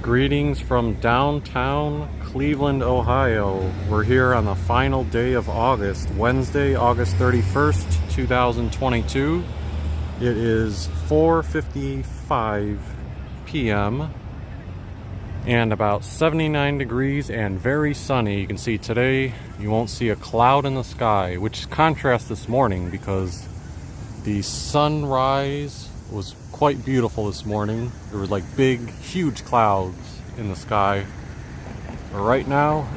Greetings from downtown Cleveland, Ohio. We're here on the final day of August, Wednesday, August 31st, 2022. It is 4:55 p.m. and about 79 degrees and very sunny. You can see today you won't see a cloud in the sky, which contrasts this morning because the sunrise was quite beautiful this morning. There were like big, huge clouds in the sky. But right now,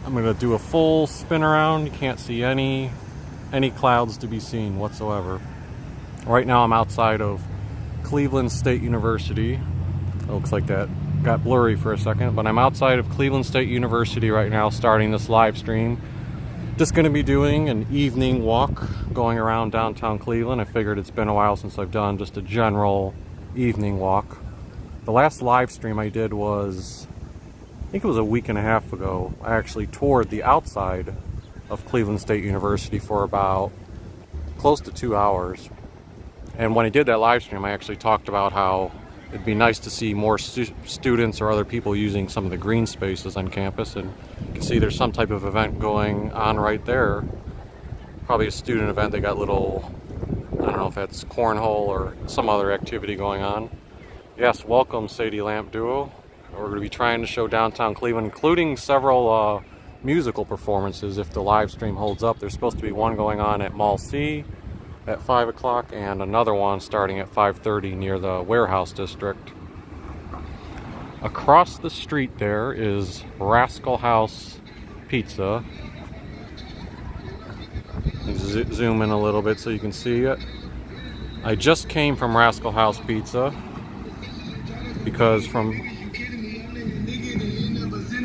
I'm gonna do a full spin around. You can't see any clouds to be seen whatsoever. Right now I'm outside of Cleveland State University. It looks like that got blurry for a second, but I'm outside of Cleveland State University right now starting this live stream. Just going to be doing an evening walk going around downtown Cleveland. I figured it's been a while since I've done just a general evening walk. The last live stream I did was, I think it was a week and a half ago. I actually toured the outside of Cleveland State University for about close to 2 hours. And when I did that live stream, I actually talked about how it'd be nice to see more students or other people using some of the green spaces on campus. And you can see there's some type of event going on right there. Probably a student event. They got little, I don't know if that's cornhole or some other activity going on. Yes, welcome Sadie Lamp Duo. We're going to be trying to show downtown Cleveland, including several musical performances if the live stream holds up. There's supposed to be one going on at Mall C at 5 o'clock and another one starting at 5:30 near the warehouse district. Across the street there is Rascal House Pizza. Zoom in a little bit so you can see it. I just came from Rascal House Pizza because you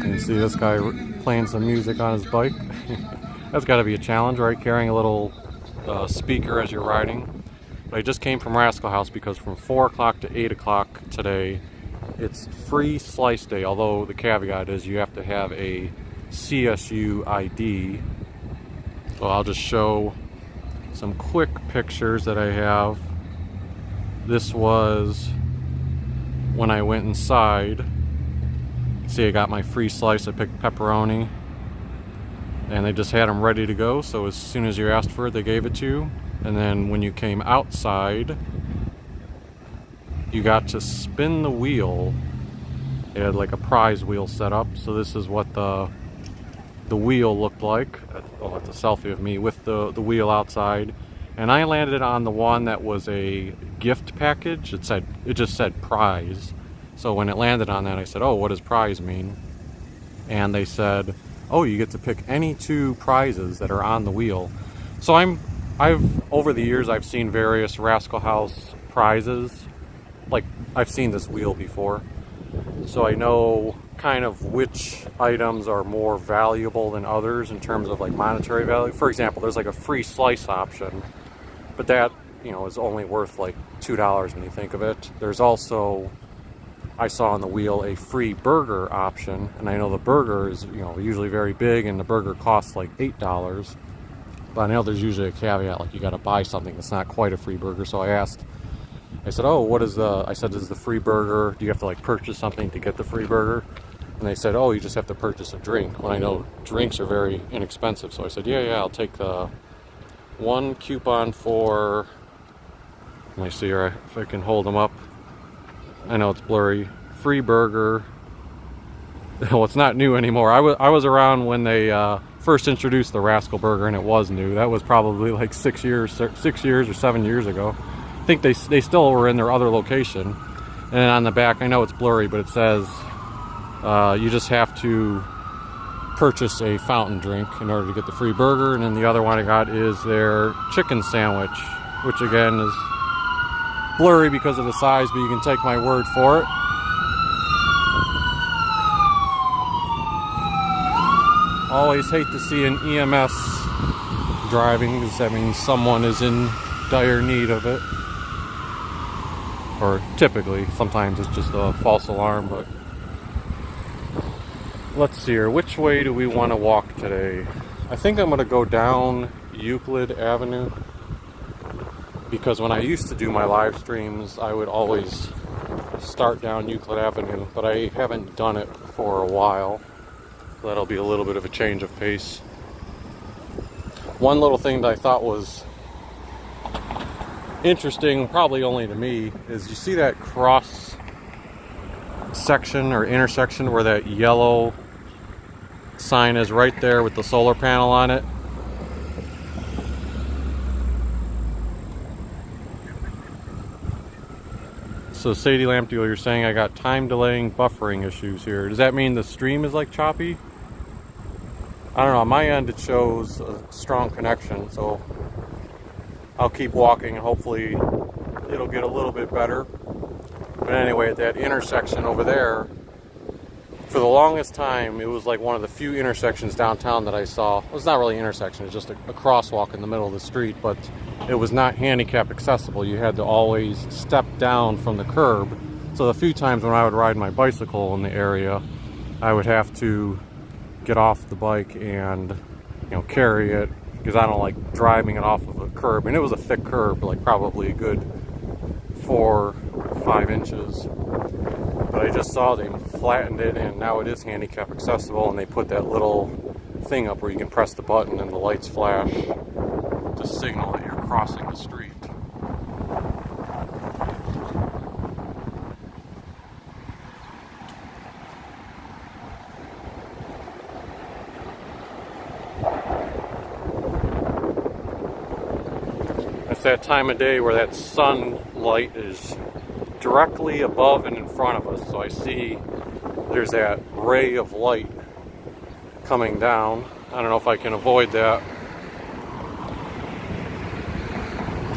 can see this guy playing some music on his bike. That's got to be a challenge, right? Carrying a little speaker as you're riding. But I just came from Rascal House because from 4 o'clock to 8 o'clock today it's free slice day, although the caveat is you have to have a CSU ID. So I'll just show some quick pictures that I have. This was when I went inside. See, I got my free slice. I picked pepperoni and they just had them ready to go, so as soon as you asked for it they gave it to you. And then when you came outside you got to spin the wheel. They had like a prize wheel set up, so this is what the wheel looked like. Oh, that's a selfie of me with the wheel outside, and I landed on the one that was a gift package. It just said prize. So when it landed on that I said, oh, what does prize mean? And they said, oh, you get to pick any 2 prizes that are on the wheel. So over the years I've seen various Rascal House prizes. Like, I've seen this wheel before, so I know kind of which items are more valuable than others in terms of like monetary value. For example, there's like a free slice option, but that, you know, is only worth like $2 when you think of it. There's also, I saw on the wheel, a free burger option, and I know the burger is, you know, usually very big and the burger costs like $8, but I know there's usually a caveat, like you got to buy something that's not quite a free burger. So I said, oh, what is is the free burger, do you have to like purchase something to get the free burger? And they said, oh, you just have to purchase a drink, when I know drinks are very inexpensive. So I said, yeah, I'll take the one coupon for, let me see here if I can hold them up. I know it's blurry. Free burger. Well, it's not new anymore. I was around when they first introduced the Rascal Burger, and it was new. That was probably like 6 years or 7 years ago. I think they still were in their other location. And on the back, I know it's blurry, but it says you just have to purchase a fountain drink in order to get the free burger. And then the other one I got is their chicken sandwich, which again is blurry because of the size, but you can take my word for it. Always hate to see an EMS driving, because that means someone is in dire need of it. Or typically, sometimes it's just a false alarm. But let's see here, which way do we want to walk today? I think I'm going to go down Euclid Avenue, because when I used to do my live streams I would always start down Euclid Avenue, but I haven't done it for a while. So that'll be a little bit of a change of pace. One little thing that I thought was interesting, probably only to me, is you see that cross section or intersection where that yellow sign is right there with the solar panel on it? So Sadie Lamp Dealer, you're saying I got time delaying buffering issues here. Does that mean the stream is like choppy? I don't know, on my end it shows a strong connection, so I'll keep walking and hopefully it'll get a little bit better. But anyway, at that intersection over there, for the longest time, it was like one of the few intersections downtown that I saw. Well, it's not really an intersection, it's just a crosswalk in the middle of the street, but it was not handicap accessible. You had to always step down from the curb. So the few times when I would ride my bicycle in the area, I would have to get off the bike and, carry it, because I don't like driving it off of a curb. And it was a thick curb, like probably a good 4 or 5 inches. But I just saw they flattened it, and now it is handicap accessible, and they put that little thing up where you can press the button and the lights flash to signal that you're crossing the street. It's that time of day where that sunlight is directly above and in front of us, so I see there's that ray of light coming down. I don't know if I can avoid that.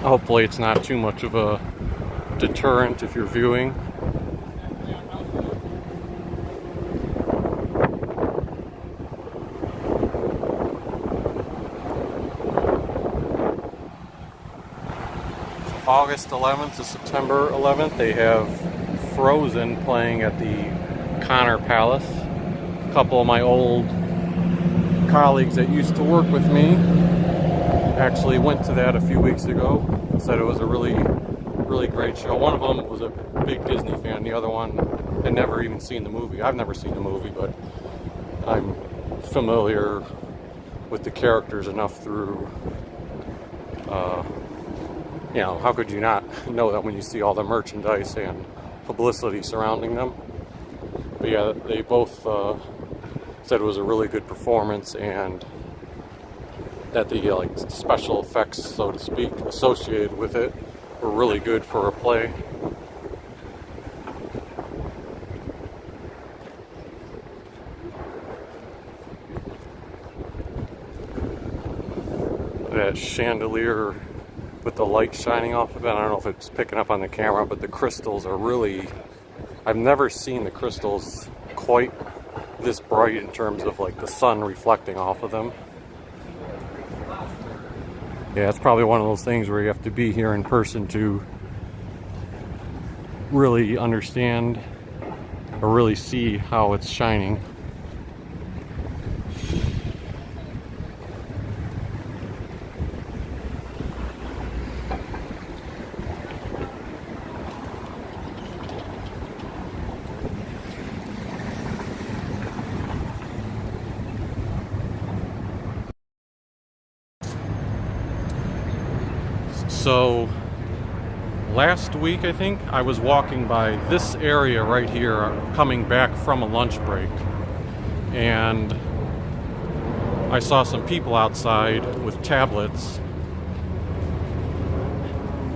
Hopefully it's not too much of a deterrent if you're viewing. August 11th to September 11th, they have Frozen playing at the Connor Palace. A couple of my old colleagues that used to work with me actually went to that a few weeks ago and said it was a really, really great show. One of them was a big Disney fan. The other one had never even seen the movie. I've never seen the movie, but I'm familiar with the characters enough through how could you not know that when you see all the merchandise and publicity surrounding them? But yeah, they both said it was a really good performance, and that the special effects, so to speak, associated with it were really good for a play. That chandelier with the light shining off of it, I don't know if it's picking up on the camera, but the crystals are really, I've never seen the crystals quite this bright in terms of like the sun reflecting off of them. Yeah, it's probably one of those things where you have to be here in person to really understand or really see how it's shining. So last week, I think, I was walking by this area right here, coming back from a lunch break, and I saw some people outside with tablets,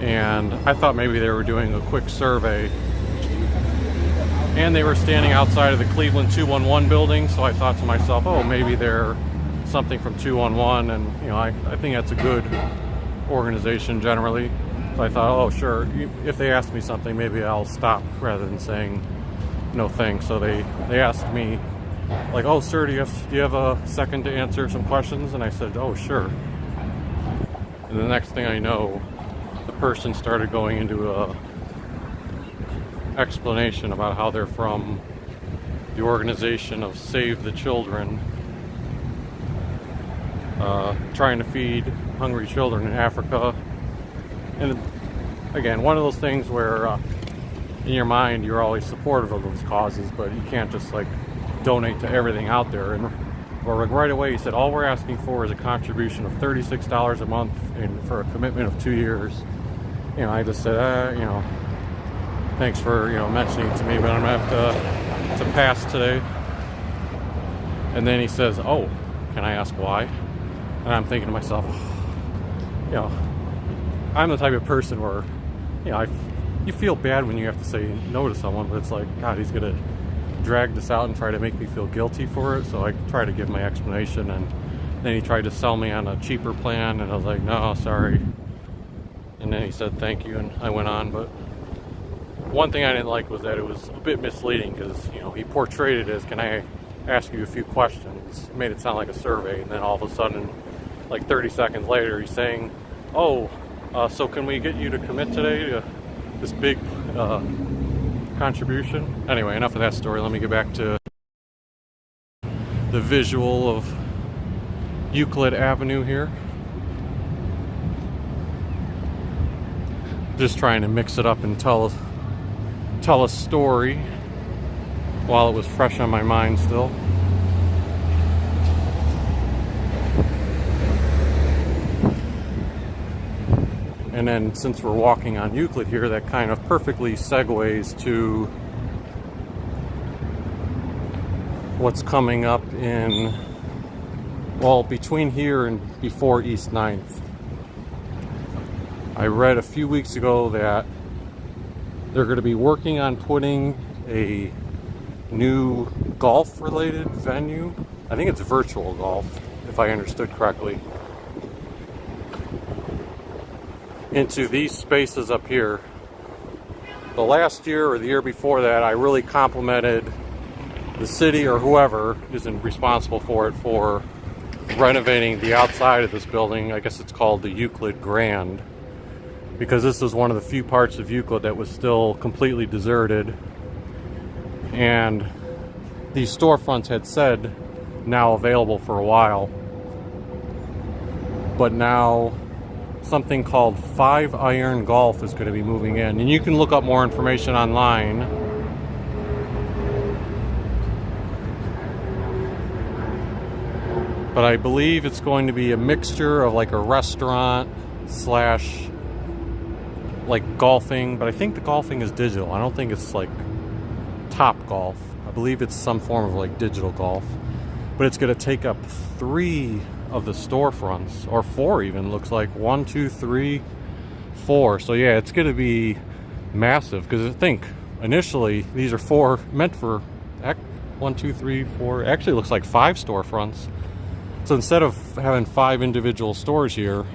and I thought maybe they were doing a quick survey, and they were standing outside of the Cleveland 211 building, so I thought to myself, oh, maybe they're something from 211, and I think that's a good organization generally. So I thought, oh sure, if they ask me something, maybe I'll stop rather than saying no thanks. So they asked me, like, oh sir, do you have a second to answer some questions? And I said, oh sure. And the next thing I know, the person started going into a explanation about how they're from the organization of Save the Children, trying to feed hungry children in Africa. And again, one of those things where in your mind you're always supportive of those causes, but you can't just like donate to everything out there. And or like right away he said, all we're asking for is a contribution of $36 a month and for a commitment of 2 years. You know, I just said, you know, thanks for, you know, mentioning it to me, but I'm gonna have to pass today. And then he says, oh, can I ask why? And I'm thinking to myself, you know, I'm the type of person where, you know, you feel bad when you have to say no to someone, but it's like, God, he's gonna drag this out and try to make me feel guilty for it. So I try to give my explanation, and then he tried to sell me on a cheaper plan, and I was like, no, sorry. And then he said thank you, and I went on. But one thing I didn't like was that it was a bit misleading, because, you know, he portrayed it as, can I ask you a few questions? It made it sound like a survey, and then all of a sudden, like 30 seconds later, he's saying, oh, so can we get you to commit today to this big contribution? Anyway, enough of that story. Let me get back to the visual of Euclid Avenue here. Just trying to mix it up and tell a story while it was fresh on my mind still. And then since we're walking on Euclid here, that kind of perfectly segues to what's coming up in, well, between here and before East 9th. I read a few weeks ago that they're going to be working on putting a new golf-related venue. I think it's virtual golf, if I understood correctly, into these spaces up here. The last year or the year before that, I really complimented the city or whoever isn't responsible for it for renovating the outside of this building. I guess it's called the Euclid Grand, because this is one of the few parts of Euclid that was still completely deserted. And these storefronts had said now available for a while, but now something called 5 Iron Golf is going to be moving in, and you can look up more information online. But I believe it's going to be a mixture of like a restaurant slash like golfing, but I think the golfing is digital. I don't think it's like Top Golf. I believe it's some form of like digital golf, but it's going to take up 3 of the storefronts, or 4 even, looks like. 1, 2, 3, 4. So yeah, it's going to be massive, because I think initially these are 4 meant for 1, 2, 3, 4. Actually, it looks like 5 storefronts. So instead of having 5 individual stores here,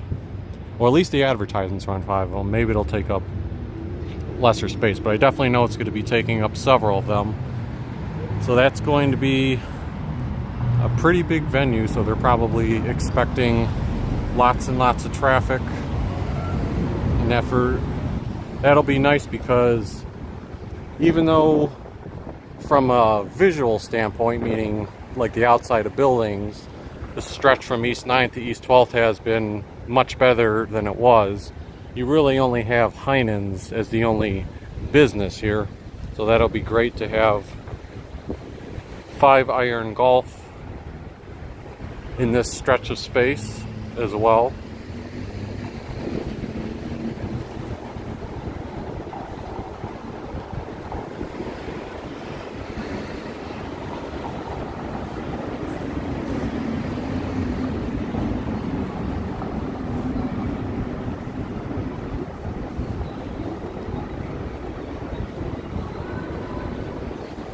or at least the advertisements are on 5 of them, maybe it'll take up lesser space, but I definitely know it's going to be taking up several of them. So that's going to be a pretty big venue, so they're probably expecting lots and lots of traffic. And that'll be nice, because even though from a visual standpoint, meaning like the outside of buildings, the stretch from East 9th to East 12th has been much better than it was, you really only have Heinen's as the only business here. So that'll be great to have 5 Iron Golf in this stretch of space as well.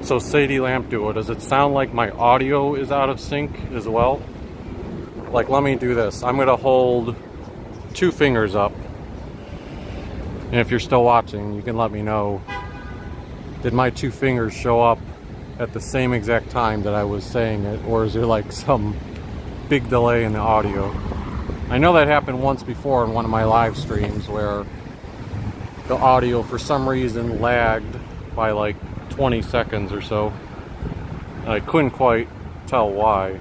So Sadie Lamp Duo, does it sound like my audio is out of sync as well? Like, let me do this. I'm gonna hold 2 fingers up, and if you're still watching, you can let me know, did my 2 fingers show up at the same exact time that I was saying it, or is there like some big delay in the audio? I know that happened once before in one of my live streams where the audio for some reason lagged by like 20 seconds or so. I couldn't quite tell why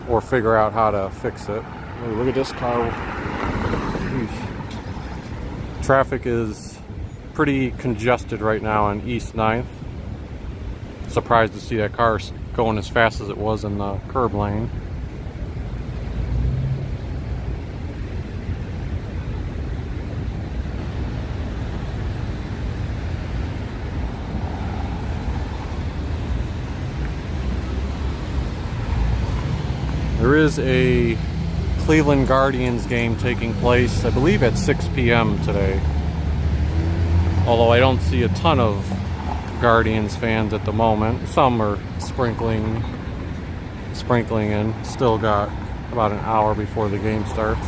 or figure out how to fix it. Oh, look at this car. Traffic is pretty congested right now on East 9th. Surprised to see that car going as fast as it was in the curb lane. There is a Cleveland Guardians game taking place, I believe at 6 p.m. today. Although I don't see a ton of Guardians fans at the moment. Some are sprinkling in. Still got about an hour before the game starts.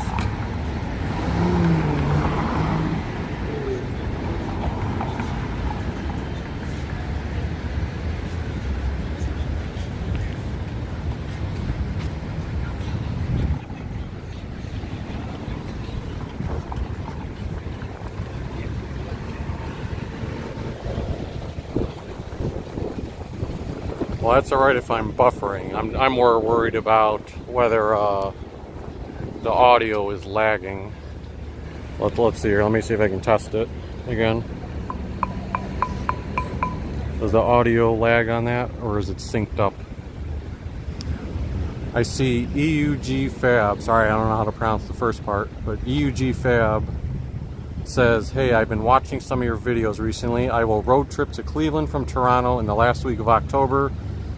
Well, that's alright if I'm buffering. I'm more worried about whether the audio is lagging. Let's see here. Let me see if I can test it again. Does the audio lag on that, or is it synced up? I see EUG Fab. Sorry, I don't know how to pronounce the first part, but EUG Fab says, "Hey, I've been watching some of your videos recently. I will road trip to Cleveland from Toronto in the last week of October.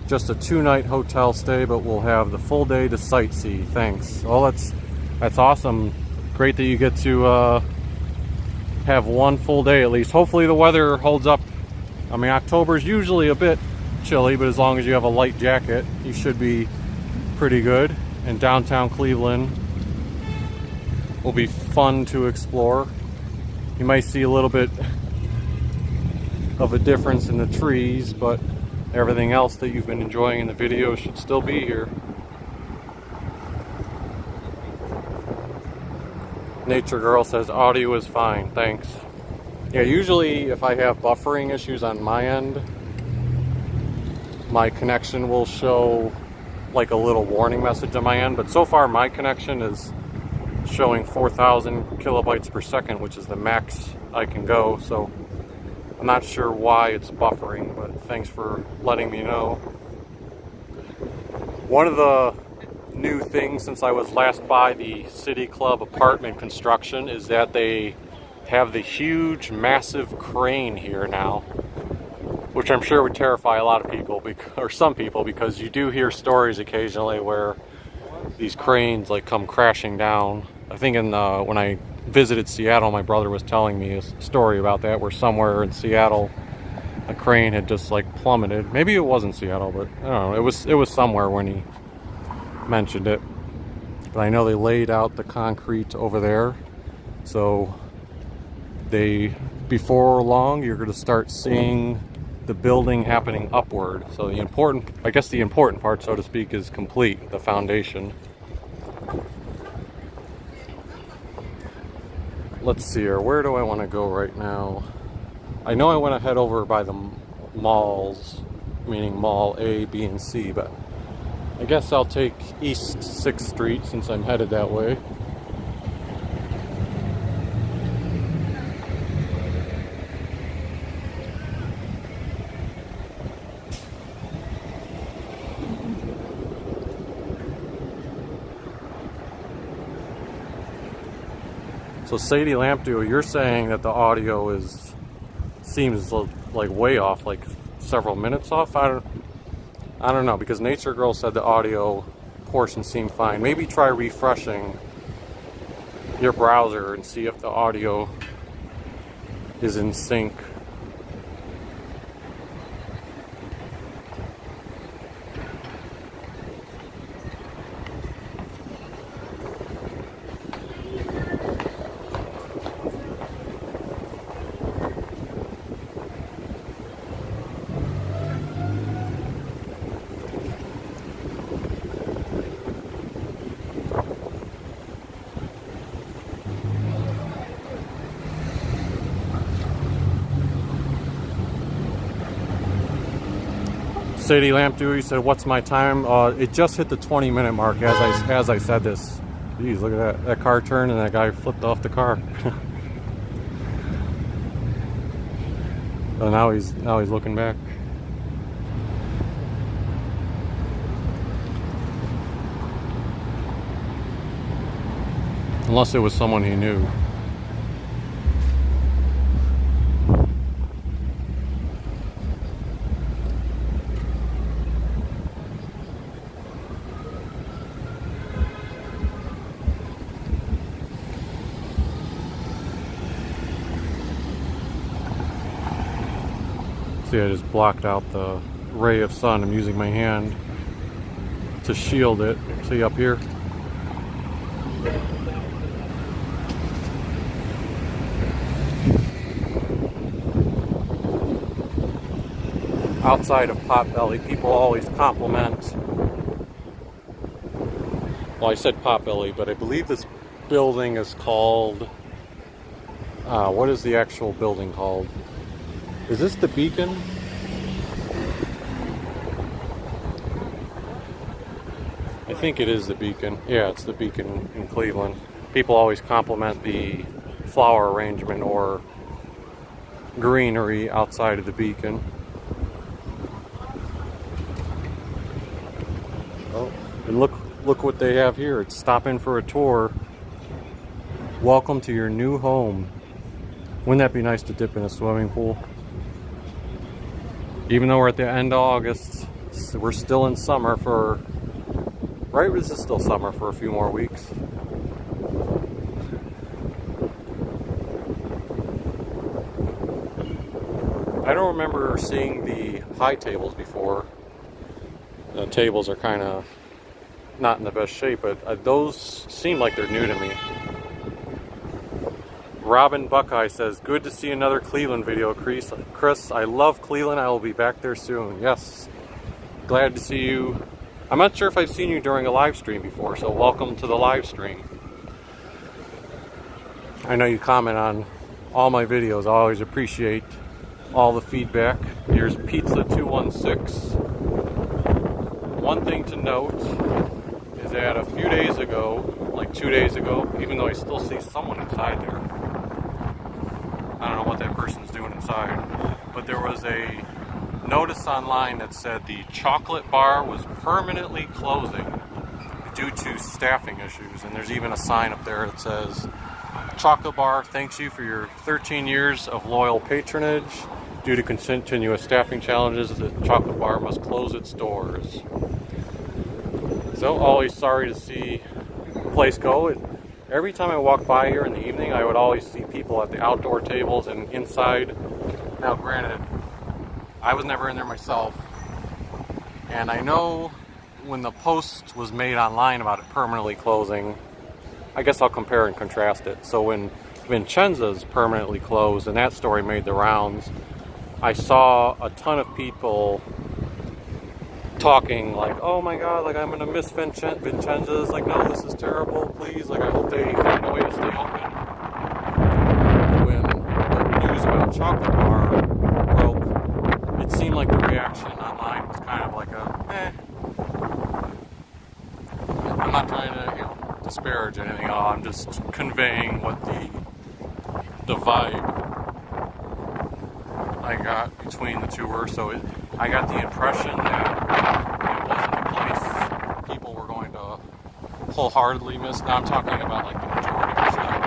Just a 2-night hotel stay, but we'll have the full day to sightsee. Thanks." Well, that's awesome. Great that you get to have one full day at least. Hopefully the weather holds up. I mean, October is usually a bit chilly, but as long as you have a light jacket, you should be pretty good. And downtown Cleveland will be fun to explore. You might see a little bit of a difference in the trees, but everything else that you've been enjoying in the video should still be here. Nature Girl says audio is fine, thanks. Yeah, usually if I have buffering issues on my end, my connection will show like a little warning message on my end, but so far my connection is showing 4,000 kilobytes per second, which is the max I can go, so I'm not sure why it's buffering, but thanks for letting me know. One of the new things since I was last by the City Club apartment construction is that they have the huge, massive crane here now, which I'm sure would terrify a lot of people, or some people, because you do hear stories occasionally where these cranes like come crashing down. I think when I visited Seattle, my brother was telling me a story about that, where somewhere in Seattle a crane had just like plummeted. Maybe it wasn't Seattle, but I don't know, it was somewhere when he mentioned it. But I know they laid out the concrete over there, so before long you're going to start seeing the building happening upward. So the important part, so to speak, is complete, the foundation. Let's see here, where do I want to go right now? I know I want to head over by the malls, meaning Mall A, B, and C, but I guess I'll take East 6th Street since I'm headed that way. So Sadie Lampdew, you're saying that the audio seems like way off, like several minutes off? I don't know, because Nature Girl said the audio portion seemed fine. Maybe try refreshing your browser and see if the audio is in sync. Sadie Lampdew, you said, what's my time? It just hit the 20-minute mark as I said this. Jeez, look at that. That car turned and that guy flipped off the car. So now he's looking back. Unless it was someone he knew. See, I just blocked out the ray of sun. I'm using my hand to shield it. See up here? Outside of Potbelly, people always compliment. Well, I said Potbelly, but I believe this building is called. What is the actual building called? Is this the Beacon? I think it is the Beacon. Yeah, it's the Beacon in Cleveland. People always compliment the flower arrangement or greenery outside of the Beacon. Oh, and look what they have here. It's stop in for a tour. Welcome to your new home. Wouldn't that be nice to dip in a swimming pool? Even though we're at the end of August, we're still in summer for, right? This is still summer for a few more weeks. I don't remember seeing the high tables before. The tables are kind of not in the best shape, but those seem like they're new to me. Robin Buckeye says, good to see another Cleveland video, Chris. I love Cleveland. I will be back there soon. Yes. Glad to see you. I'm not sure if I've seen you during a live stream before, so welcome to the live stream. I know you comment on all my videos. I always appreciate all the feedback. Here's Pizza 216. One thing to note is that a few days ago, like 2 days ago, even though I still see someone inside there, I don't know what that person's doing inside, but there was a notice online that said the chocolate bar was permanently closing due to staffing issues. And there's even a sign up there that says, chocolate bar thanks you for your 13 years of loyal patronage. Due to continuous staffing challenges, the chocolate bar must close its doors. So always sorry to see the place go. Every time I walk by here in the evening, I would always see people at the outdoor tables and inside. Now, granted, I was never in there myself. And I know when the post was made online about it permanently closing, I guess I'll compare and contrast it. So when Vincenza's permanently closed and that story made the rounds, I saw a ton of people talking like, oh my god, like I'm gonna miss Vincenza's, like no, this is terrible, please, like I hope they find a way to stay open. When the news about Chocolate Bar broke, it seemed like the reaction online was kind of like a, I'm not trying to, disparage anything at all, I'm just conveying what the vibe I got between the two were. So I got the impression that it wasn't a place people were going to wholeheartedly miss. Now I'm talking about like the majority of the stuff.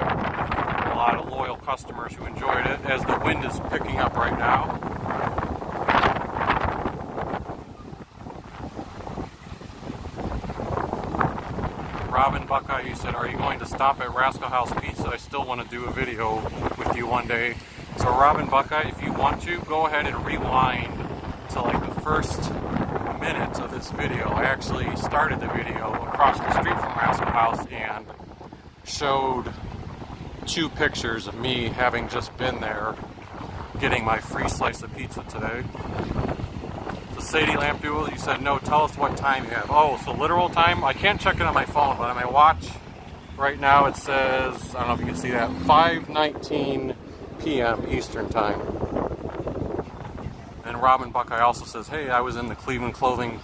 A lot of loyal customers who enjoyed it, as the wind is picking up right now. Robin Buckeye, you said, are you going to stop at Rascal House Pizza? I still want to do a video with you one day. So Robin Buckeye, if you want to, go ahead and rewind to like the first minute of this video. I actually started the video across the street from Rascal House and showed 2 pictures of me having just been there getting my free slice of pizza today. So Sadie Lampduel, you said no, tell us what time you have. Oh, so literal time? I can't check it on my phone, but on my watch right now it says, I don't know if you can see that, 5:19 p.m. Eastern time. And Robin Buckeye also says, hey, I was in the Cleveland Clothing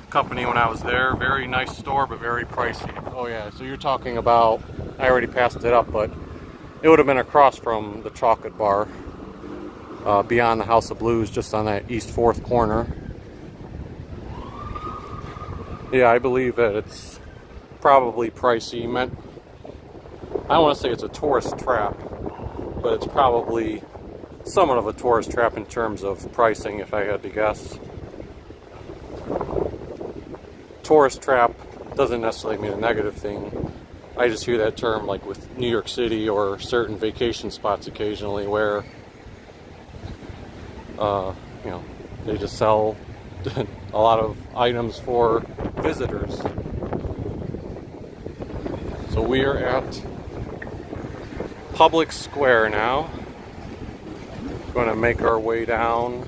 Company when I was there. Very nice store, but very pricey. Oh yeah, so you're talking about, I already passed it up, but it would have been across from the chocolate bar. beyond the House of Blues, just on that East 4th corner. Yeah, I believe that it's probably pricey. I don't want to say it's a tourist trap, but it's probably somewhat of a tourist trap in terms of pricing, if I had to guess. Tourist trap doesn't necessarily mean a negative thing. I just hear that term like with New York City or certain vacation spots occasionally where you know, they just sell a lot of items for visitors. So we are at Public Square now. Going to make our way down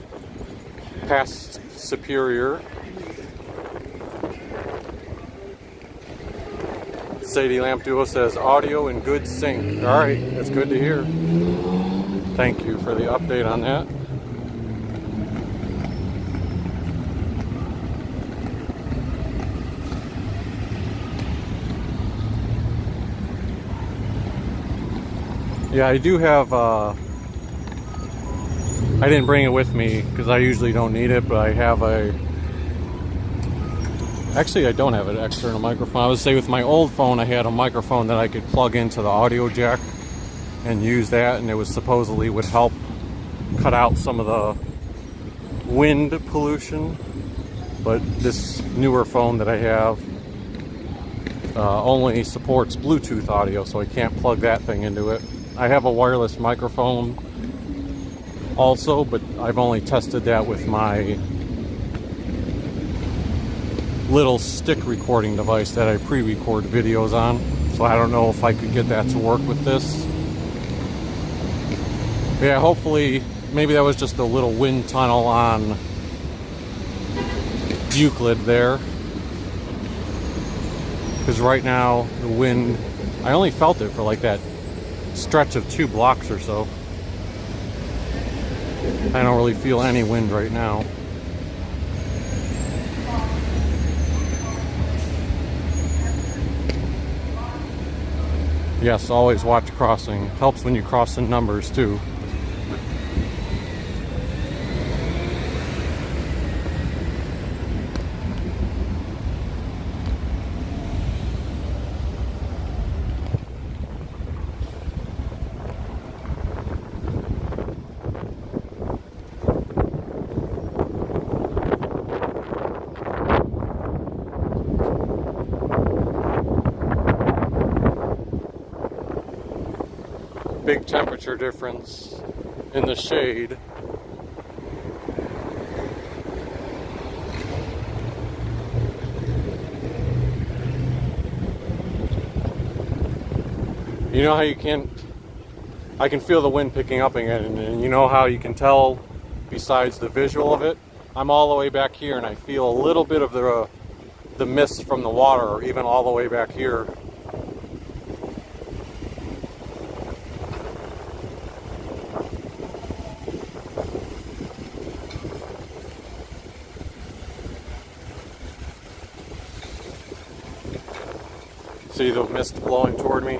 past Superior. Sadie Lamp Duo says audio in good sync. All right, that's good to hear. Thank you for the update on that. Yeah, I do have, I didn't bring it with me because I usually don't need it, but I have actually I don't have an external microphone. I would say with my old phone I had a microphone that I could plug into the audio jack and use that, and it was supposedly would help cut out some of the wind pollution. But this newer phone that I have only supports Bluetooth audio, so I can't plug that thing into it. I have a wireless microphone also, but I've only tested that with my little stick recording device that I pre-record videos on. So I don't know if I could get that to work with this. But yeah, hopefully, maybe that was just a little wind tunnel on Euclid there. Because right now, the wind, I only felt it for like that stretch of 2 blocks or so. I don't really feel any wind right now. Yes, always watch crossing. Helps when you cross in numbers too. Big temperature difference in the shade. You know how you can't, I can feel the wind picking up again, and you know how you can tell besides the visual of it? I'm all the way back here and I feel a little bit of the mist from the water, or even all the way back here. See the mist blowing toward me?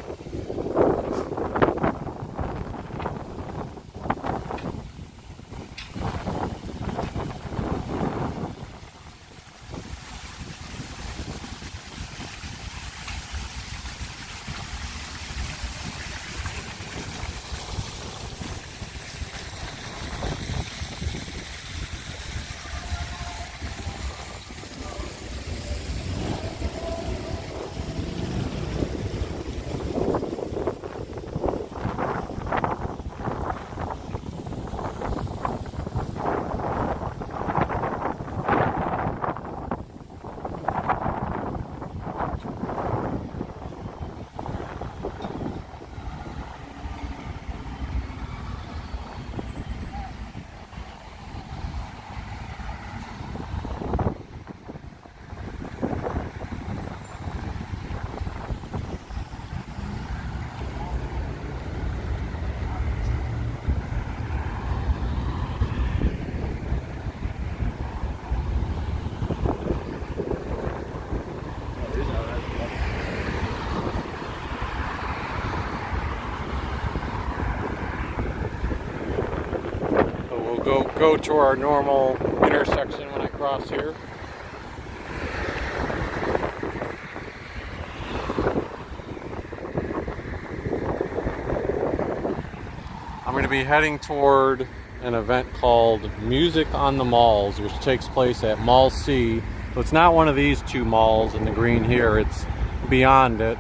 We'll go to our normal intersection when I cross here. I'm going to be heading toward an event called Music on the Malls, which takes place at Mall C. So it's not one of these two malls in the green here, it's beyond it.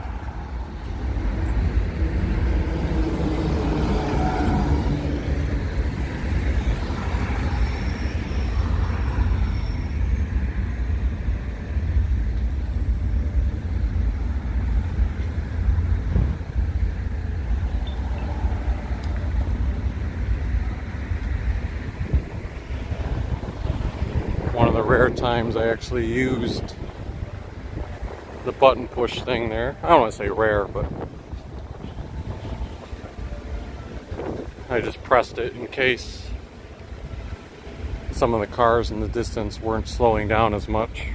One of the rare times I actually used the button push thing there. I don't want to say rare, but I just pressed it in case some of the cars in the distance weren't slowing down as much.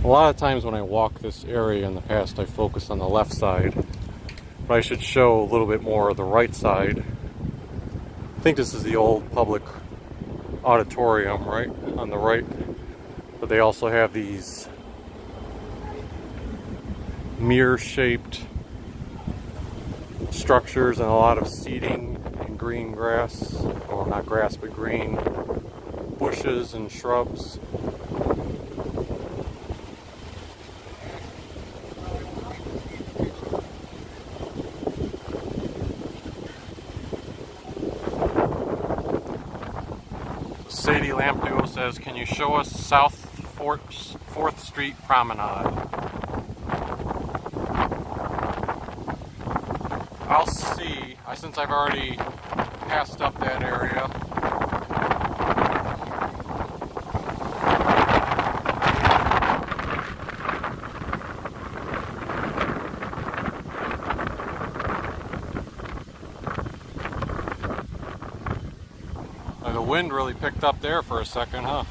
A lot of times when I walk this area in the past, I focus on the left side. But I should show a little bit more of the right side. I think this is the old public auditorium, right, on the right. But they also have these mirror-shaped structures and a lot of seating and green grass. Well, not grass, but green bushes and shrubs. Sadie Lampduo says, can you show us South 4th Street Promenade? I'll see, since I've already passed up that area. The wind really picked up there for a second, huh?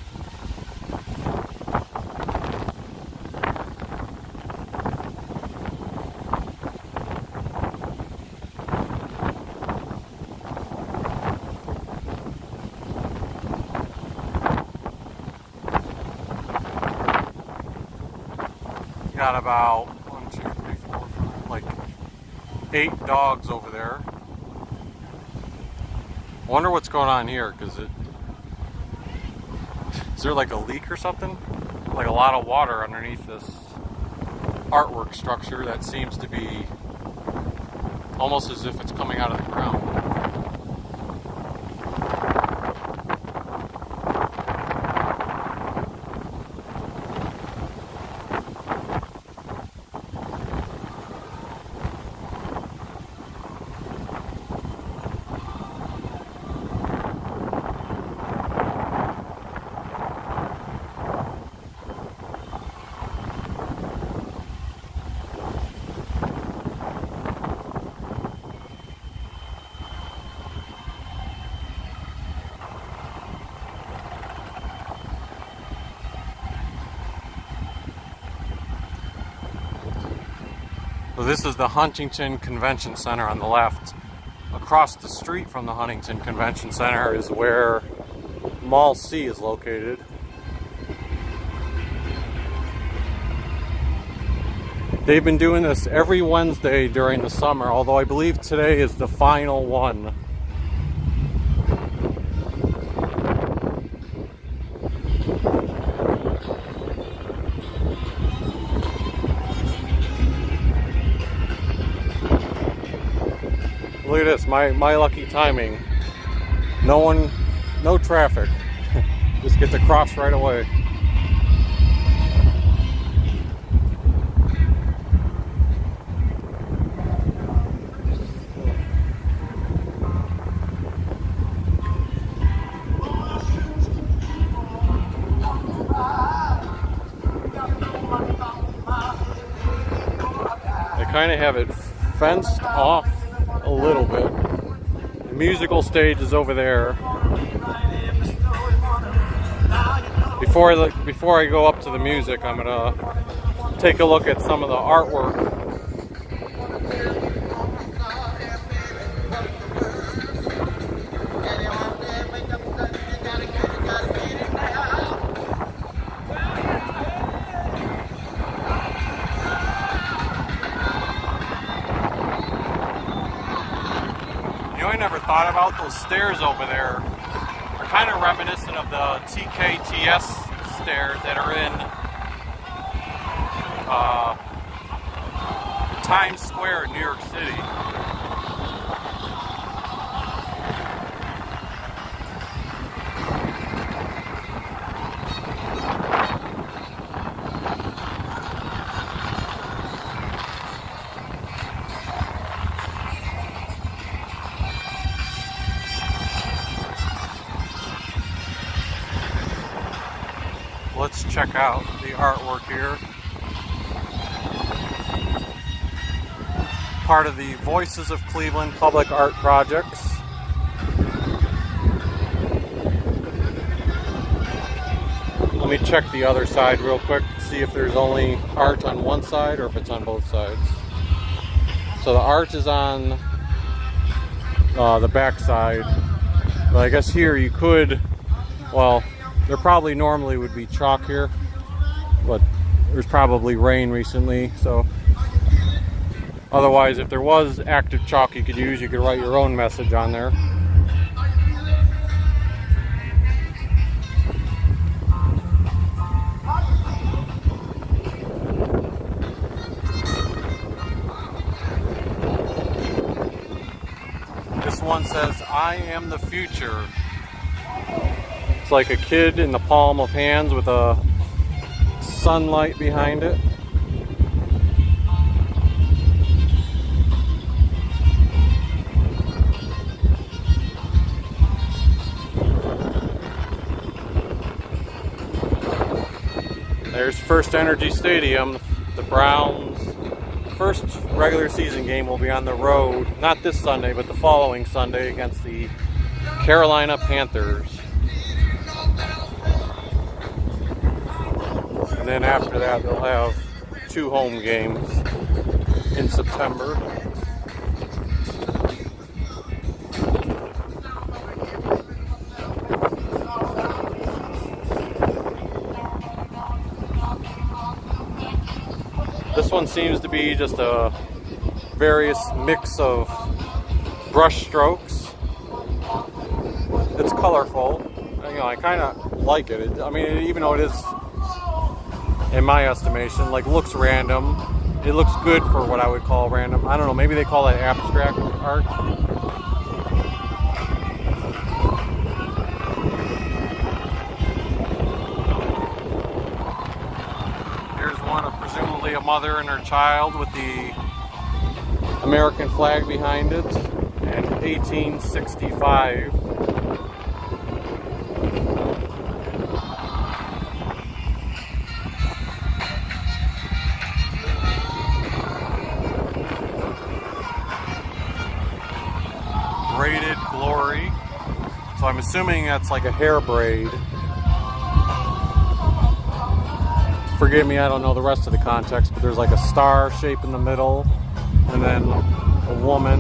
Got about 1, 2, 3, 4, 5, like 8 dogs over there. I wonder what's going on here, because is there like a leak or something? Like a lot of water underneath this artwork structure that seems to be almost as if it's coming out of the ground. So this is the Huntington Convention Center on the left. Across the street from the Huntington Convention Center is where Mall C is located. They've been doing this every Wednesday during the summer, although I believe today is the final one. Look at this, my lucky timing. No traffic. Just get to cross right away. They kind of have it fenced off a little bit. The musical stage is over there. Before I go up to the music, I'm gonna take a look at some of the artwork stairs over there are kind of reminiscent of the TKTS stairs that are in Times Square in New York City. Let's check out the artwork here. Part of the Voices of Cleveland Public Art Projects. Let me check the other side real quick, see if there's only art on one side or if it's on both sides. So the art is on the back side. But I guess here you could, well, there probably normally would be chalk here, but there's probably rain recently, so otherwise if there was active chalk you could use, you could write your own message on there. This one says, "I am the future." It's like a kid in the palm of hands with a sunlight behind it. There's First Energy Stadium. The Browns' first regular season game will be on the road, not this Sunday, but the following Sunday against the Carolina Panthers. And then after that, they'll have 2 home games in September. This one seems to be just a various mix of brush strokes. It's colorful. You know, I kind of like it. I mean, even though it is, in my estimation, like looks random, it looks good for what I would call random. I don't know, maybe they call that abstract art. Here's one of presumably a mother and her child with the American flag behind it, and 1865. Braided Glory. So I'm assuming that's like a hair braid. Forgive me, I don't know the rest of the context, but there's like a star shape in the middle, and then a woman.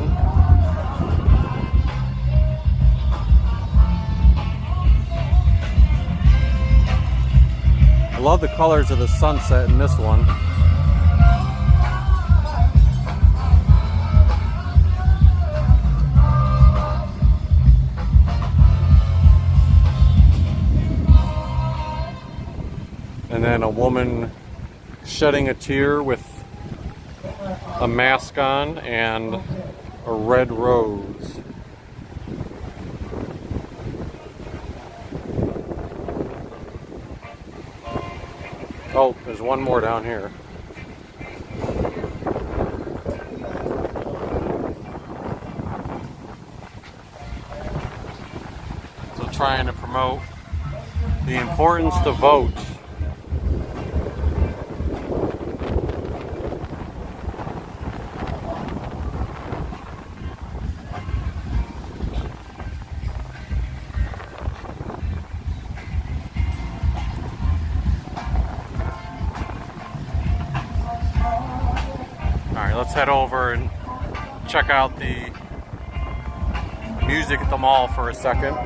I love the colors of the sunset in this one. And then a woman shedding a tear with a mask on and a red rose. Oh, there's one more down here. So trying to promote the importance to vote. Let's head over and check out the music at the mall for a second.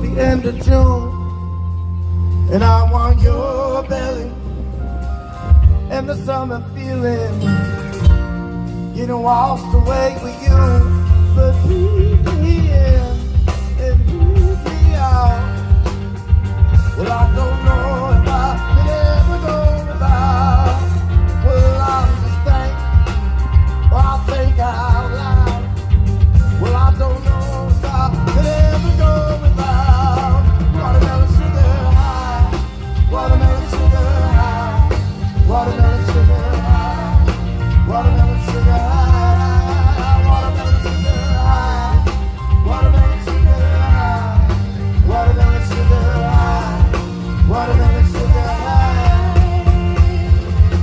the end of June, and I want your belly and the summer feeling, getting washed away with you. But breathe me in and breathe me out. Well, I don't know if I could ever go without. Well, I'm just think, or I'll think out loud. Well, I don't know if I could ever go without watermelon sugar high, watermelon sugar high, watermelon sugar high, watermelon sugar high, watermelon sugar high, watermelon sugar high, watermelon sugar high, watermelon sugar high.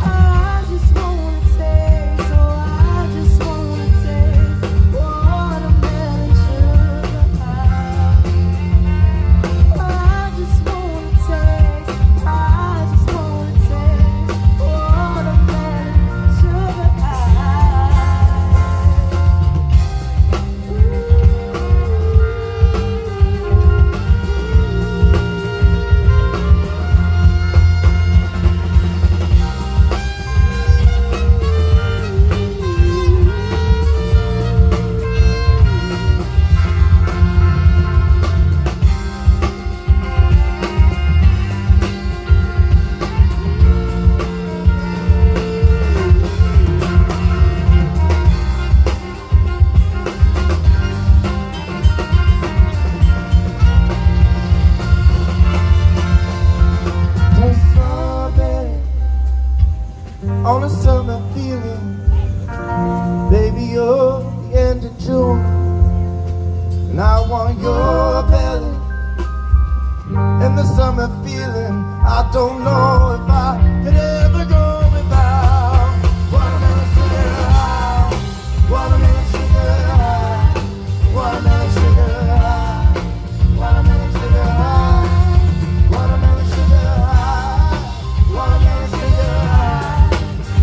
I just wanna taste, oh I just wanna taste watermelon sugar high. I just wanna taste, I just wanna taste watermelon sugar high. Just strawberry on a summer feeling, baby, you're the end of June, and I want your belly and the summer feeling. I don't know if I could ever go without watermelon sugar high, watermelon sugar high, watermelon sugar high, watermelon sugar high, watermelon sugar high, watermelon sugar high,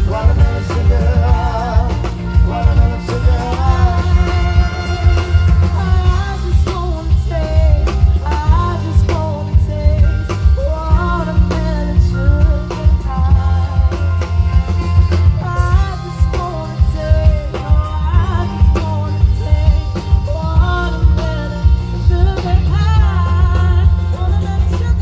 watermelon sugar high, watermelon sugar high. I just wanna taste, I just wanna taste watermelon sugar high. I just wanna taste, oh I just wanna taste watermelon sugar high, watermelon sugar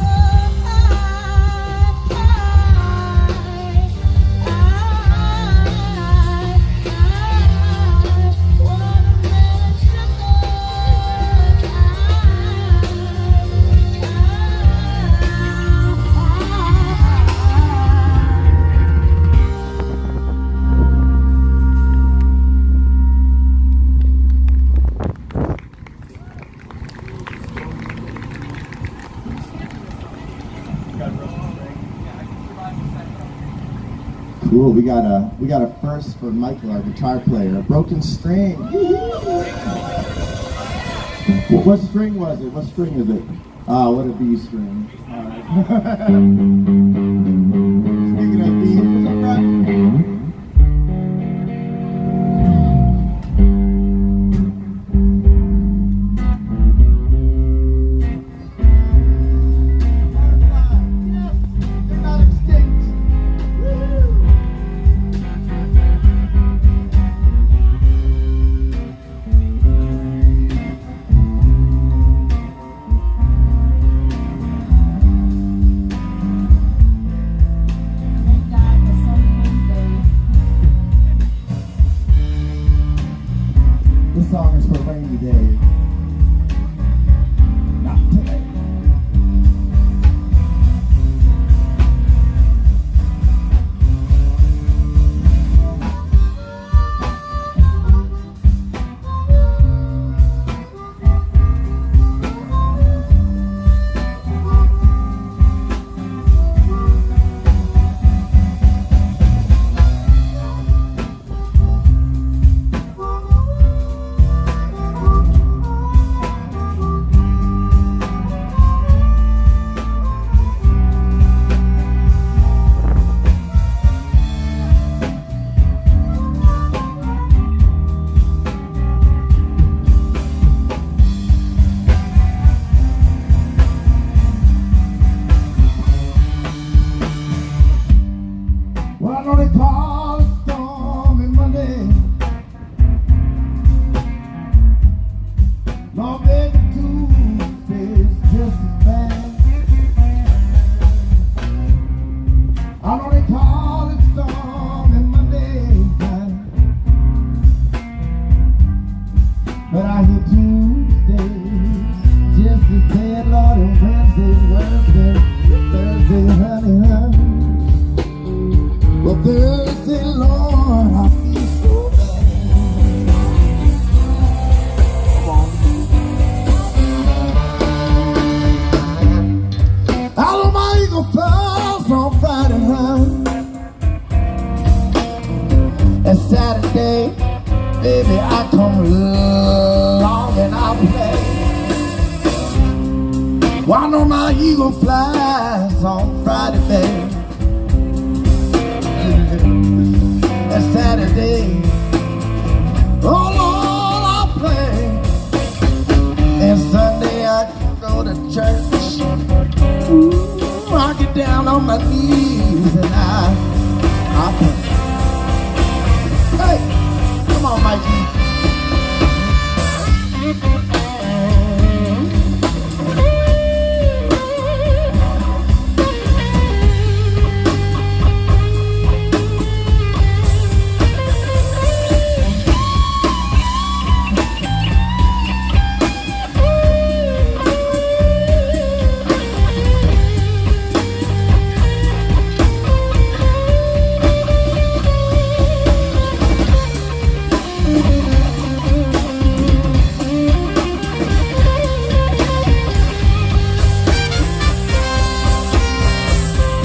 Cool, we got a first for Michael, our guitar player, a broken string. What string was it? What string is it? What a B string. All right. Speaking of B, what's up, Brad? Tuesday, Lord, and Thursday, honey, honey. Well, Thursday, Lord, I feel so bad. Out of my eagle falls on Friday, honey. And Saturday, baby, I come along and I play. Why no my eagle flies on Friday, baby? And Saturday, oh Lord, I play. And Sunday I go to church. Ooh, I get down on my knees and I pray. Hey, come on, Mikey.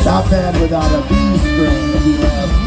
Not bad without a B string, if you ask me.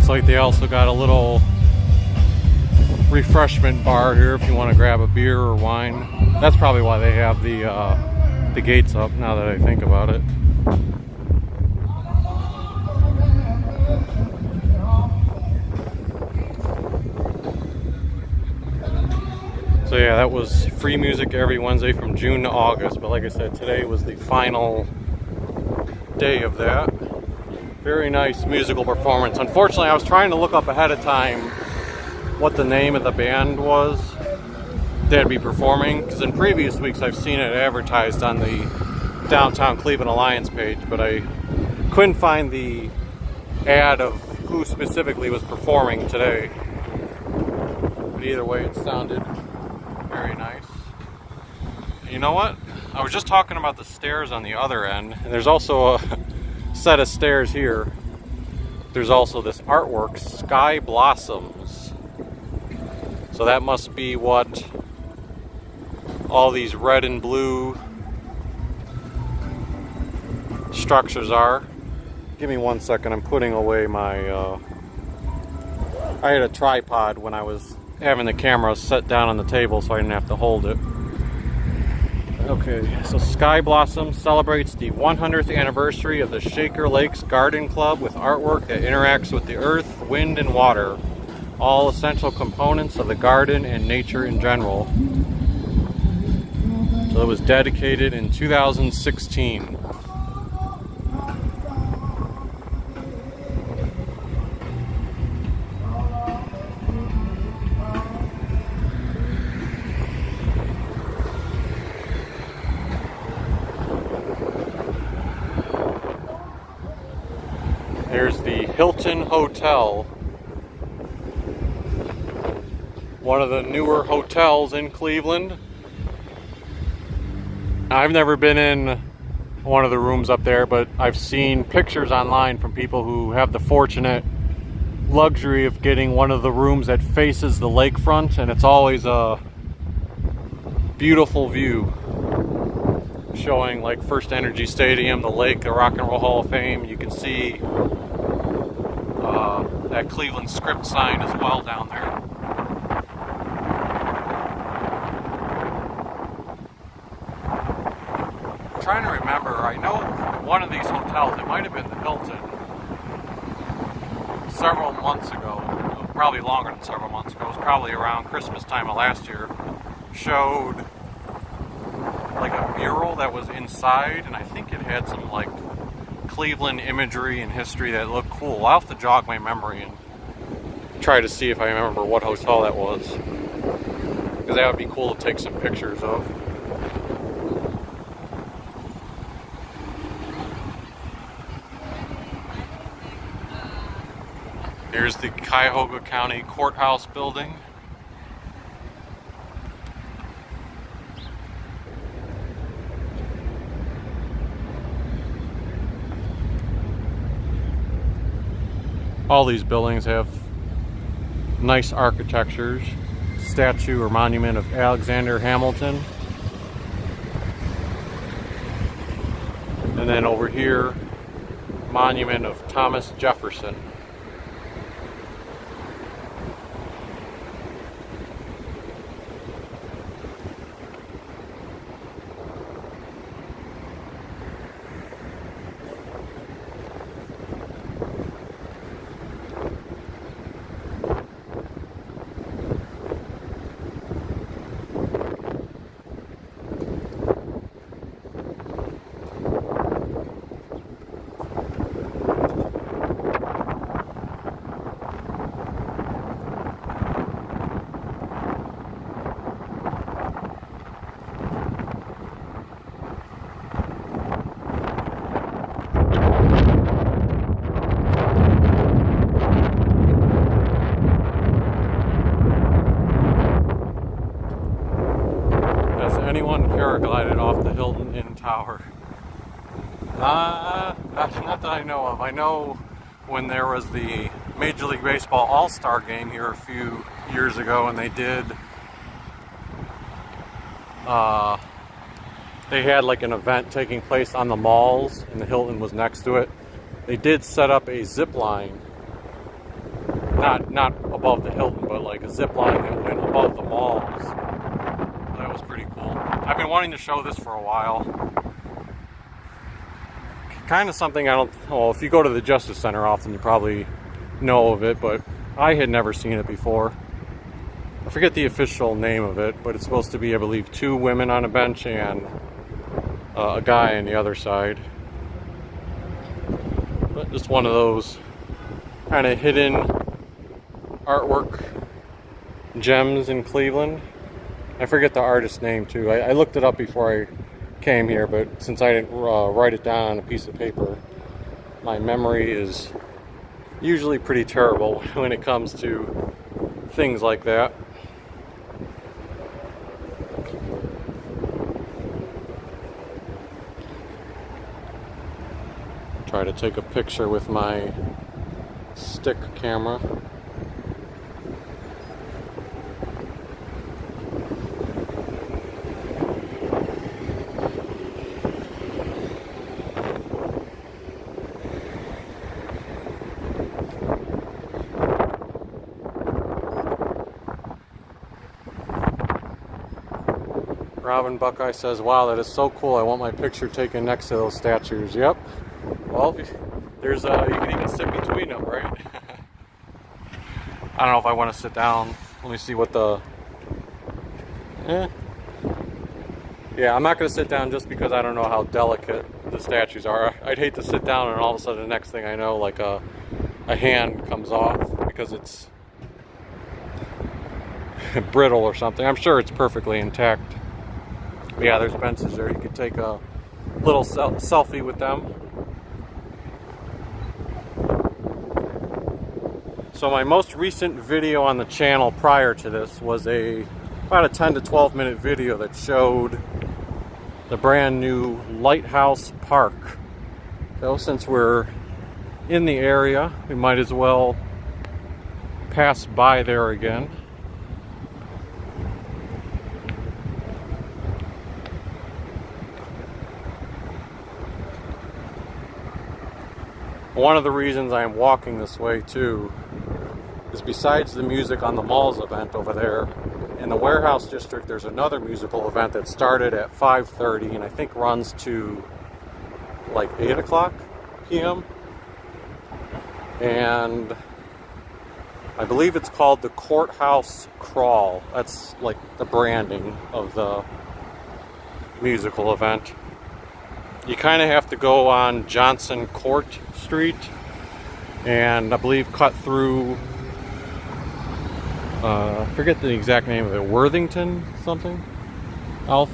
Like they also got a little refreshment bar here if you want to grab a beer or wine. That's probably why they have the gates up, now that I think about it. So yeah, that was free music every Wednesday from June to August, but like I said, today was the final day of that. Very nice musical performance. Unfortunately, I was trying to look up ahead of time what the name of the band was that'd be performing, because in previous weeks I've seen it advertised on the Downtown Cleveland Alliance page, but I couldn't find the ad of who specifically was performing today. But either way, it sounded very nice. You know what? I was just talking about the stairs on the other end, and there's also a set of stairs here. There's also this artwork, Sky Blossoms. So that must be what all these red and blue structures are. Give me 1 second, I'm putting away my I had a tripod when I was having the camera set down on the table so I didn't have to hold it. Okay, so Sky Blossom celebrates the 100th anniversary of the Shaker Lakes Garden Club with artwork that interacts with the earth, wind, and water, all essential components of the garden and nature in general. So it was dedicated in 2016. There's the Hilton Hotel, one of the newer hotels in Cleveland. I've never been in one of the rooms up there, but I've seen pictures online from people who have the fortunate luxury of getting one of the rooms that faces the lakefront, and it's always a beautiful view showing like First Energy Stadium, the lake, the Rock and Roll Hall of Fame. You can see that Cleveland script sign as well down there. I'm trying to remember, I know one of these hotels, it might have been the Hilton, several months ago, probably longer than several months ago, it was probably around Christmas time of last year, showed like a mural that was inside, and I think it had some like Cleveland imagery and history that looked cool. I'll have to jog my memory and try to see if I remember what hotel that was, because that would be cool to take some pictures of. Here's the Cuyahoga County Courthouse building. All these buildings have nice architectures. Statue or monument of Alexander Hamilton. And then over here, monument of Thomas Jefferson. Anyone paraglided off the Hilton Inn Tower? Not that I know of. I know when there was the Major League Baseball All-Star game here a few years ago, and they had like an event taking place on the malls, and the Hilton was next to it. They did set up a zip line, not above the Hilton, but like a zip line that went above the malls. That was pretty cool. I've been wanting to show this for a while. Kind of something if you go to the Justice Center often, you probably know of it, but I had never seen it before. I forget the official name of it, but it's supposed to be, I believe, 2 women on a bench and a guy on the other side. But just one of those kind of hidden artwork gems in Cleveland. I forget the artist's name too. I looked it up before I came here, but since I didn't write it down on a piece of paper, my memory is usually pretty terrible when it comes to things like that. Try to take a picture with my stick camera. Robin Buckeye says, "Wow, that is so cool. I want my picture taken next to those statues." Yep. Well, there's you can even sit between them, right? I don't know if I want to sit down. Let me see what the... Yeah, I'm not going to sit down just because I don't know how delicate the statues are. I'd hate to sit down and all of a sudden the next thing I know, like a hand comes off because it's brittle or something. I'm sure it's perfectly intact. But yeah, there's benches there. You could take a little selfie with them. So my most recent video on the channel prior to this was about a 10 to 12 minute video that showed the brand new Lighthouse Park. So since we're in the area, we might as well pass by there again. One of the reasons I'm walking this way too is besides the music on the Malls event over there, in the Warehouse District there's another musical event that started at 5:30 and I think runs to like 8 o'clock p.m. And I believe it's called the Courthouse Crawl. That's like the branding of the musical event. You kind of have to go on Johnson Court Street and I believe cut through, I forget the exact name of it, Worthington something. I'll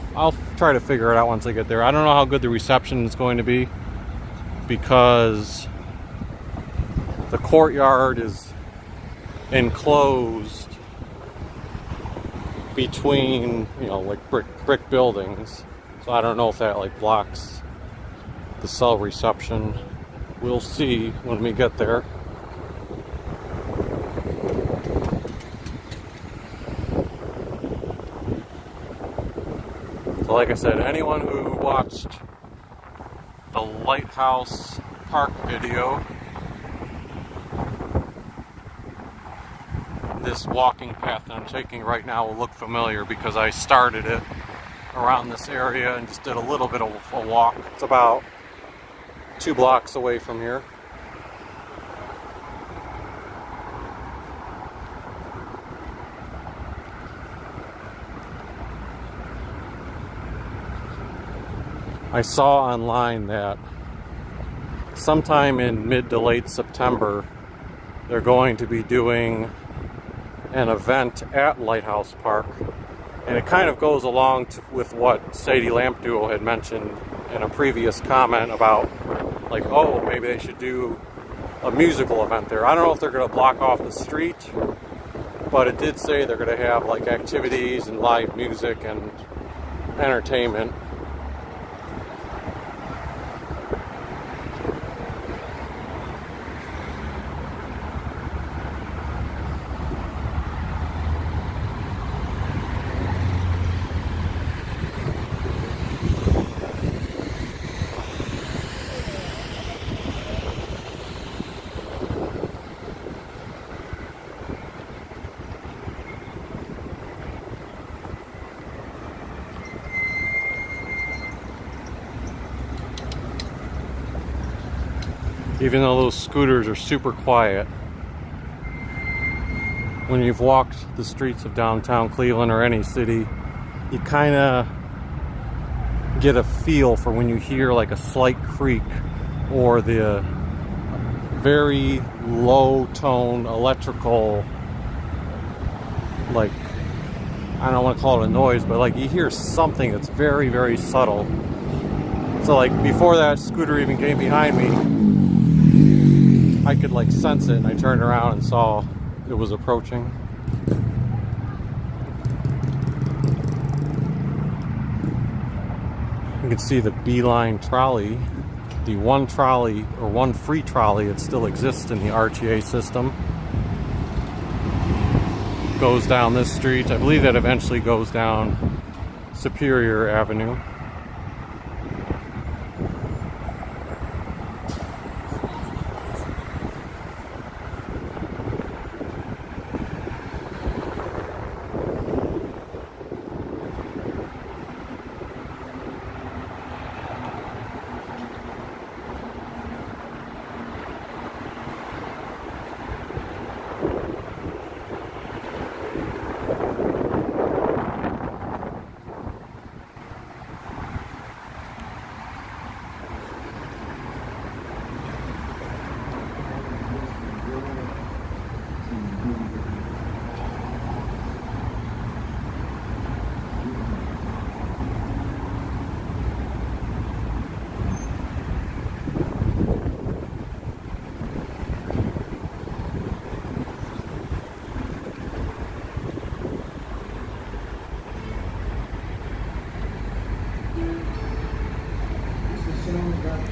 try to figure it out once I get there. I don't know how good the reception is going to be because the courtyard is enclosed between, you know, like brick buildings. So I don't know if that like blocks the cell reception. We'll see when we get there. So like I said, anyone who watched the Lighthouse Park video, this walking path that I'm taking right now will look familiar because I started it around this area and just did a little bit of a walk. It's about 2 blocks away from here. I saw online that sometime in mid to late September they're going to be doing an event at Lighthouse Park, and it kind of goes along with what Sadie Lamp Duo had mentioned in a previous comment about, like, oh, maybe they should do a musical event there. I don't know if they're going to block off the street, but it did say they're going to have like activities and live music and entertainment. Even though those scooters are super quiet, when you've walked the streets of downtown Cleveland or any city, you kind of get a feel for when you hear like a slight creak or the very low tone electrical, like, I don't want to call it a noise, but like you hear something that's very, very subtle. So like before that scooter even came behind me, I could like sense it, and I turned around and saw it was approaching. You can see the Beeline trolley, the one trolley or one free trolley that still exists in the RTA system. Goes down this street. I believe that eventually goes down Superior Avenue.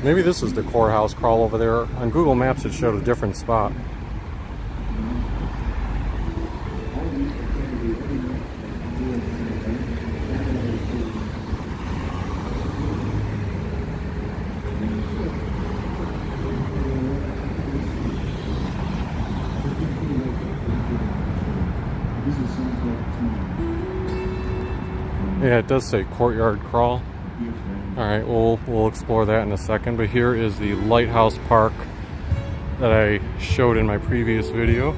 Maybe this is the Courthouse Crawl over there. On Google Maps it showed a different spot. Yeah, it does say Courtyard Crawl. Alright, we'll explore that in a second, but here is the Lighthouse Park that I showed in my previous video.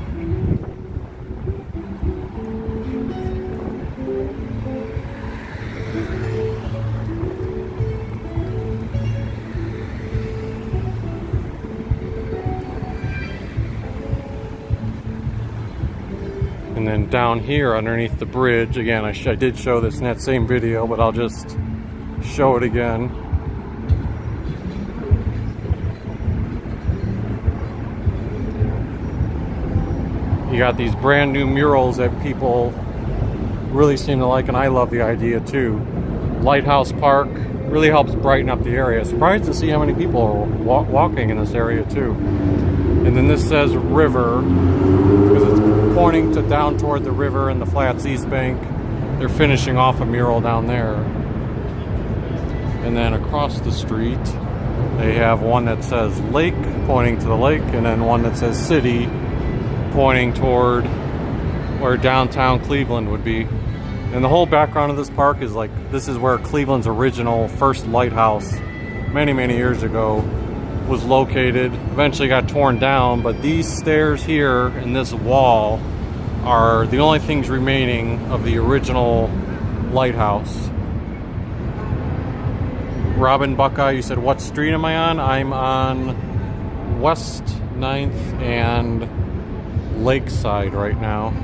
And then down here underneath the bridge, again, I did show this in that same video, but I'll just show it again. You got these brand new murals that people really seem to like, and I love the idea too. Lighthouse Park really helps brighten up the area. Surprised to see how many people are walking in this area too. And then this says river because it's pointing to down toward the river and the Flats East Bank. They're finishing off a mural down there. And then across the street, they have one that says lake, pointing to the lake, and then one that says city, pointing toward where downtown Cleveland would be. And the whole background of this park is like, this is where Cleveland's original first lighthouse, many, many years ago, was located. Eventually got torn down, but these stairs here and this wall are the only things remaining of the original lighthouse. Robin Buckeye, you said, what street am I on? I'm on West 9th and Lakeside right now.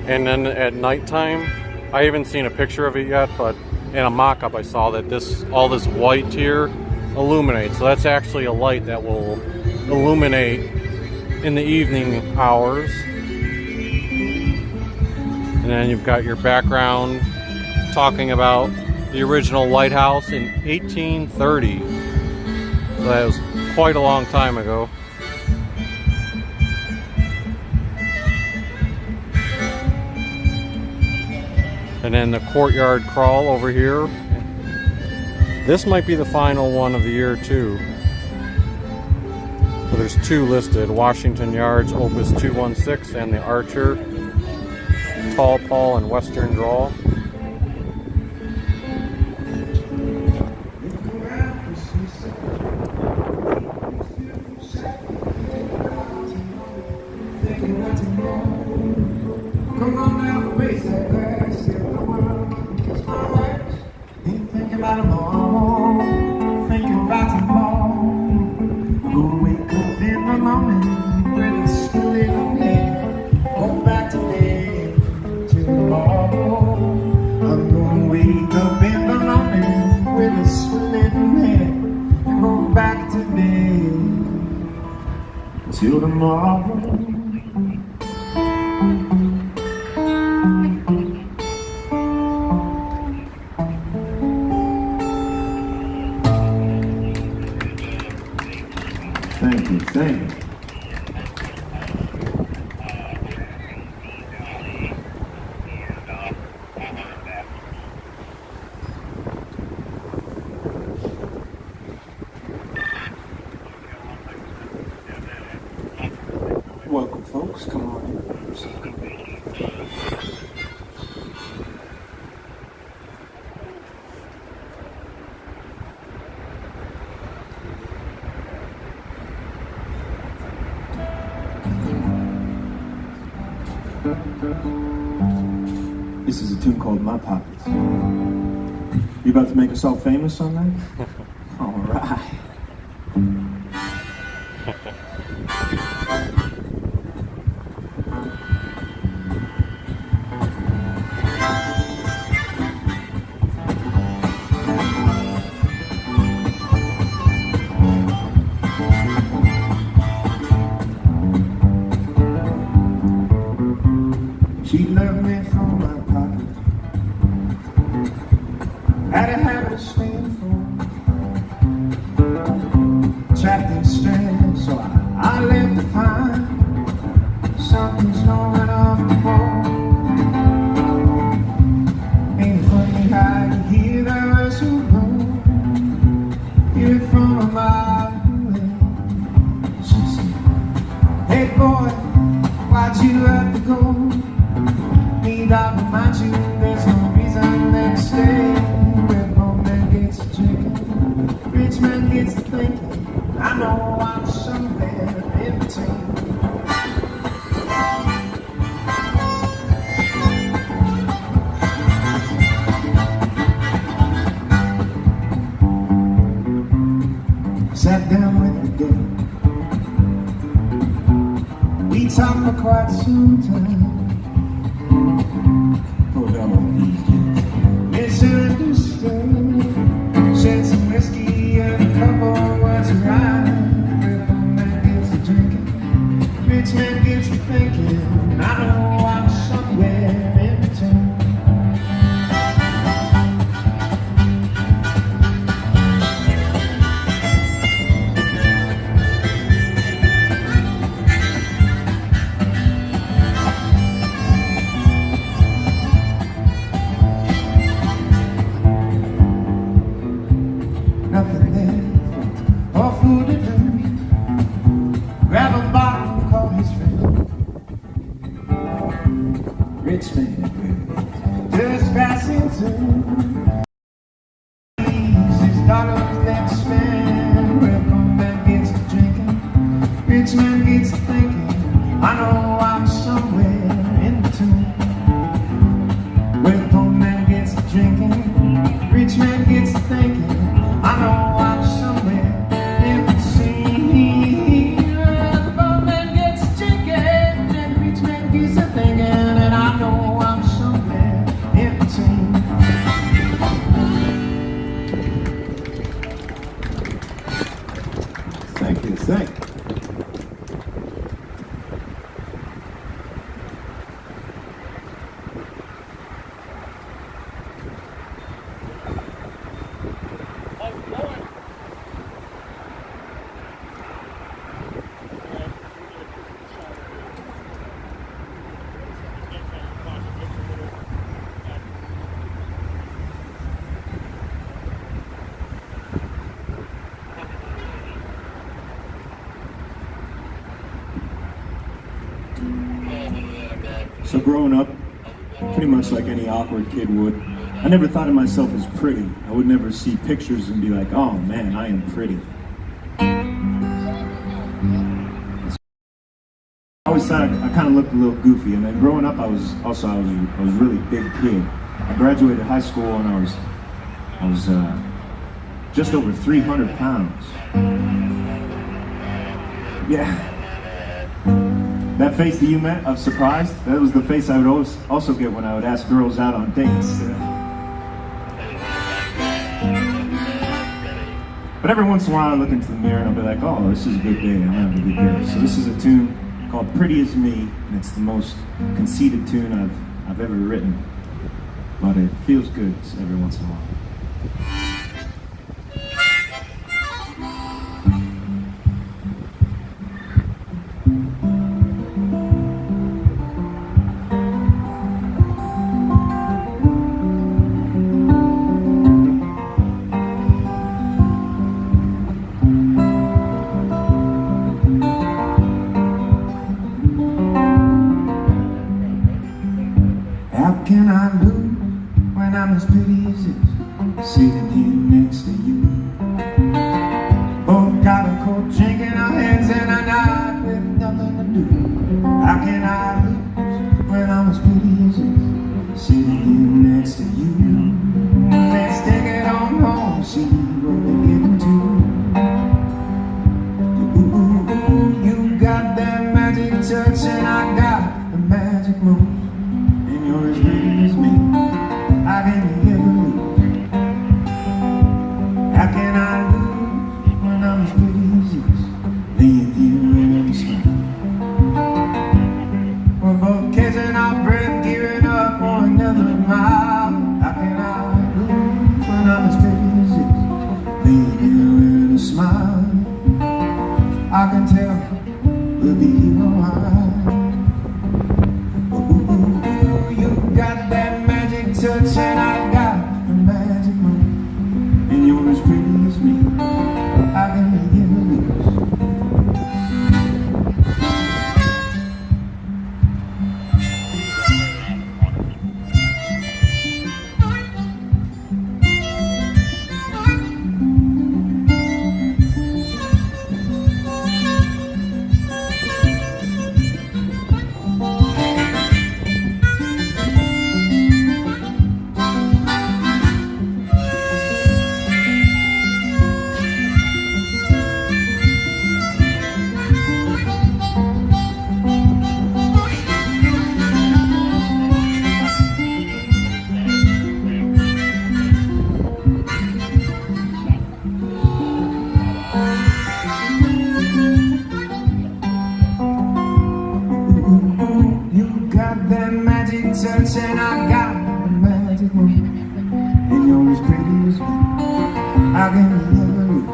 And then at nighttime, I haven't seen a picture of it yet, but in a mock-up I saw that all this white here illuminates. So that's actually a light that will illuminate in the evening hours. And then you've got your background talking about the original lighthouse in 1830. So that was quite a long time ago. And then the Courtyard Crawl over here. This might be the final one of the year too. So there's two listed: Washington Yards, Opus 216, and the Archer, Tall Paul, and Western Drawl. Till tomorrow. Thank you, thank you. Welcome, folks. Come on in. This is a tune called My Pockets. You about to make us all famous on that? All right. money from my pocket. Had a habit of staying home, trapped in stress, so I left to find something's going off the wall. Ain't it funny how you hear the whistle blow, hear it from a mile away. She said, hey boy, why'd you have to go? Need I remind you, there's no reason to stay. Where poor man gets to drinking, rich man gets to thinking. I know I'm somewhere in between. Sat down with the devil. We talked for quite some time. Pulled out on these kids. Misunderstood. Shared some whiskey and a couple words of rhyme. Where poor man gets to drinking, rich man gets to thinking. I know I'm somewhere in between. Nothing there or food to drink. Grab a bottle, call his friend. Rich man, just passing through. His dollars left spent. Where poor man gets to drinking, rich man gets to thinking. I know I'm somewhere in between. Where poor man gets to drinking, rich man gets to thinking. I know I'm somewhere in between. The poor man gets to drinking, and rich man gets to thinking, and I know I'm somewhere in between. Thank you, thank you. So growing up, pretty much like any awkward kid would, I never thought of myself as pretty. I would never see pictures and be like, oh man, I am pretty. I always thought I kind of looked a little goofy, and then growing up I was a really big kid. I graduated high school and I was just over 300 pounds. Yeah. That face that you met of surprise, that was the face I would also get when I would ask girls out on dates. But every once in a while I look into the mirror and I'll be like, oh, this is a good day, I'm having a good day. So this is a tune called Pretty As Me, and it's the most conceited tune I've ever written. But it feels good every once in a while. How can I lose when I'm as pretty as this? Sitting here How can we ever lose?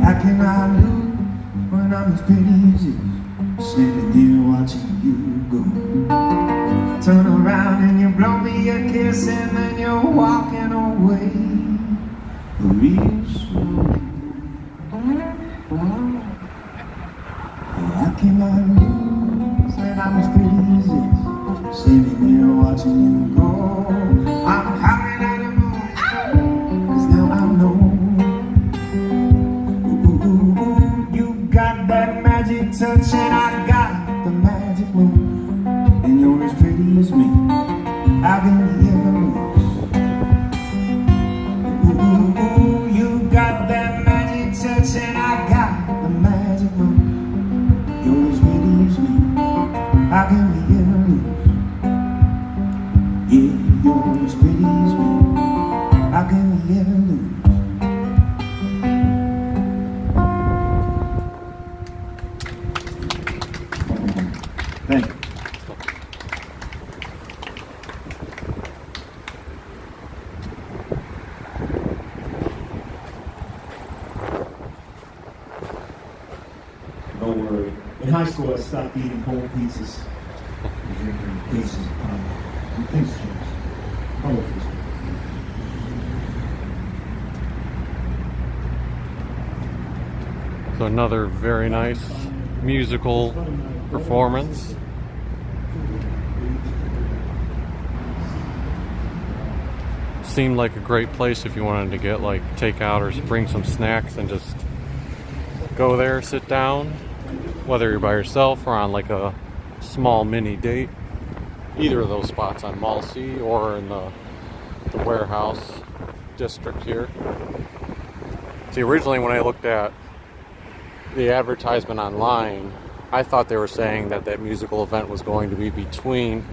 How can I lose when I'm as pretty as you? Standing here watching you go. Turn around and you blow me a kiss and then you're walking away real slow. How can I lose when I'm as pretty as you? Standing here watching you go. I'm howling at the moon, 'cause now I know. Ooh, ooh, ooh, you got that magic touch and I got the magic move. And you're as pretty as me. How can we ever lose? Ooh, ooh, ooh, you got that magic touch and I got the magic move. You're as pretty as me. How can we ever lose? Yeah, you're as pretty as me. How can we ever lose? Thank you. Don't worry. In high school, I stopped eating whole pizzas and drinking pieces of pie. And things changed. Colorful. So another very nice musical performance. Seemed like a great place if you wanted to get like takeout or bring some snacks and just go there, sit down, whether you're by yourself or on like a small mini date. Either of those spots on Mall C or in the warehouse district here. See, originally when I looked at the advertisement online, I thought they were saying that that musical event was going to be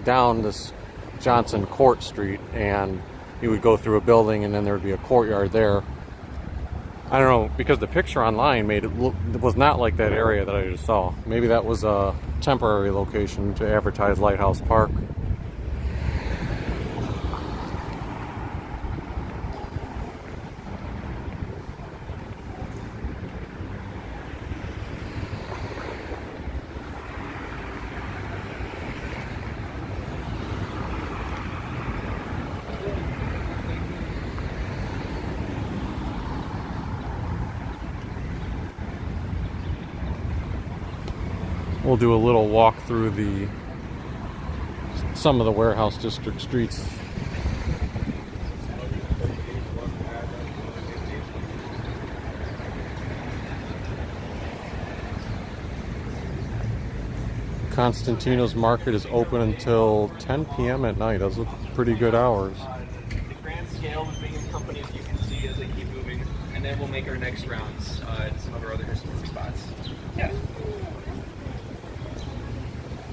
down this Johnson Court Street, and you would go through a building and then there would be a courtyard there. I don't know, because the picture online made it look, it was not like that area that I just saw. Maybe that was a temporary location to advertise Lighthouse Park. We'll do a little walk through some of the warehouse district streets. Constantino's Market is open until 10 p.m. at night. Those are pretty good hours. The grand scale, the biggest companies you can see as they keep moving, and then we'll make our next rounds at some of our other historic spots. Yeah.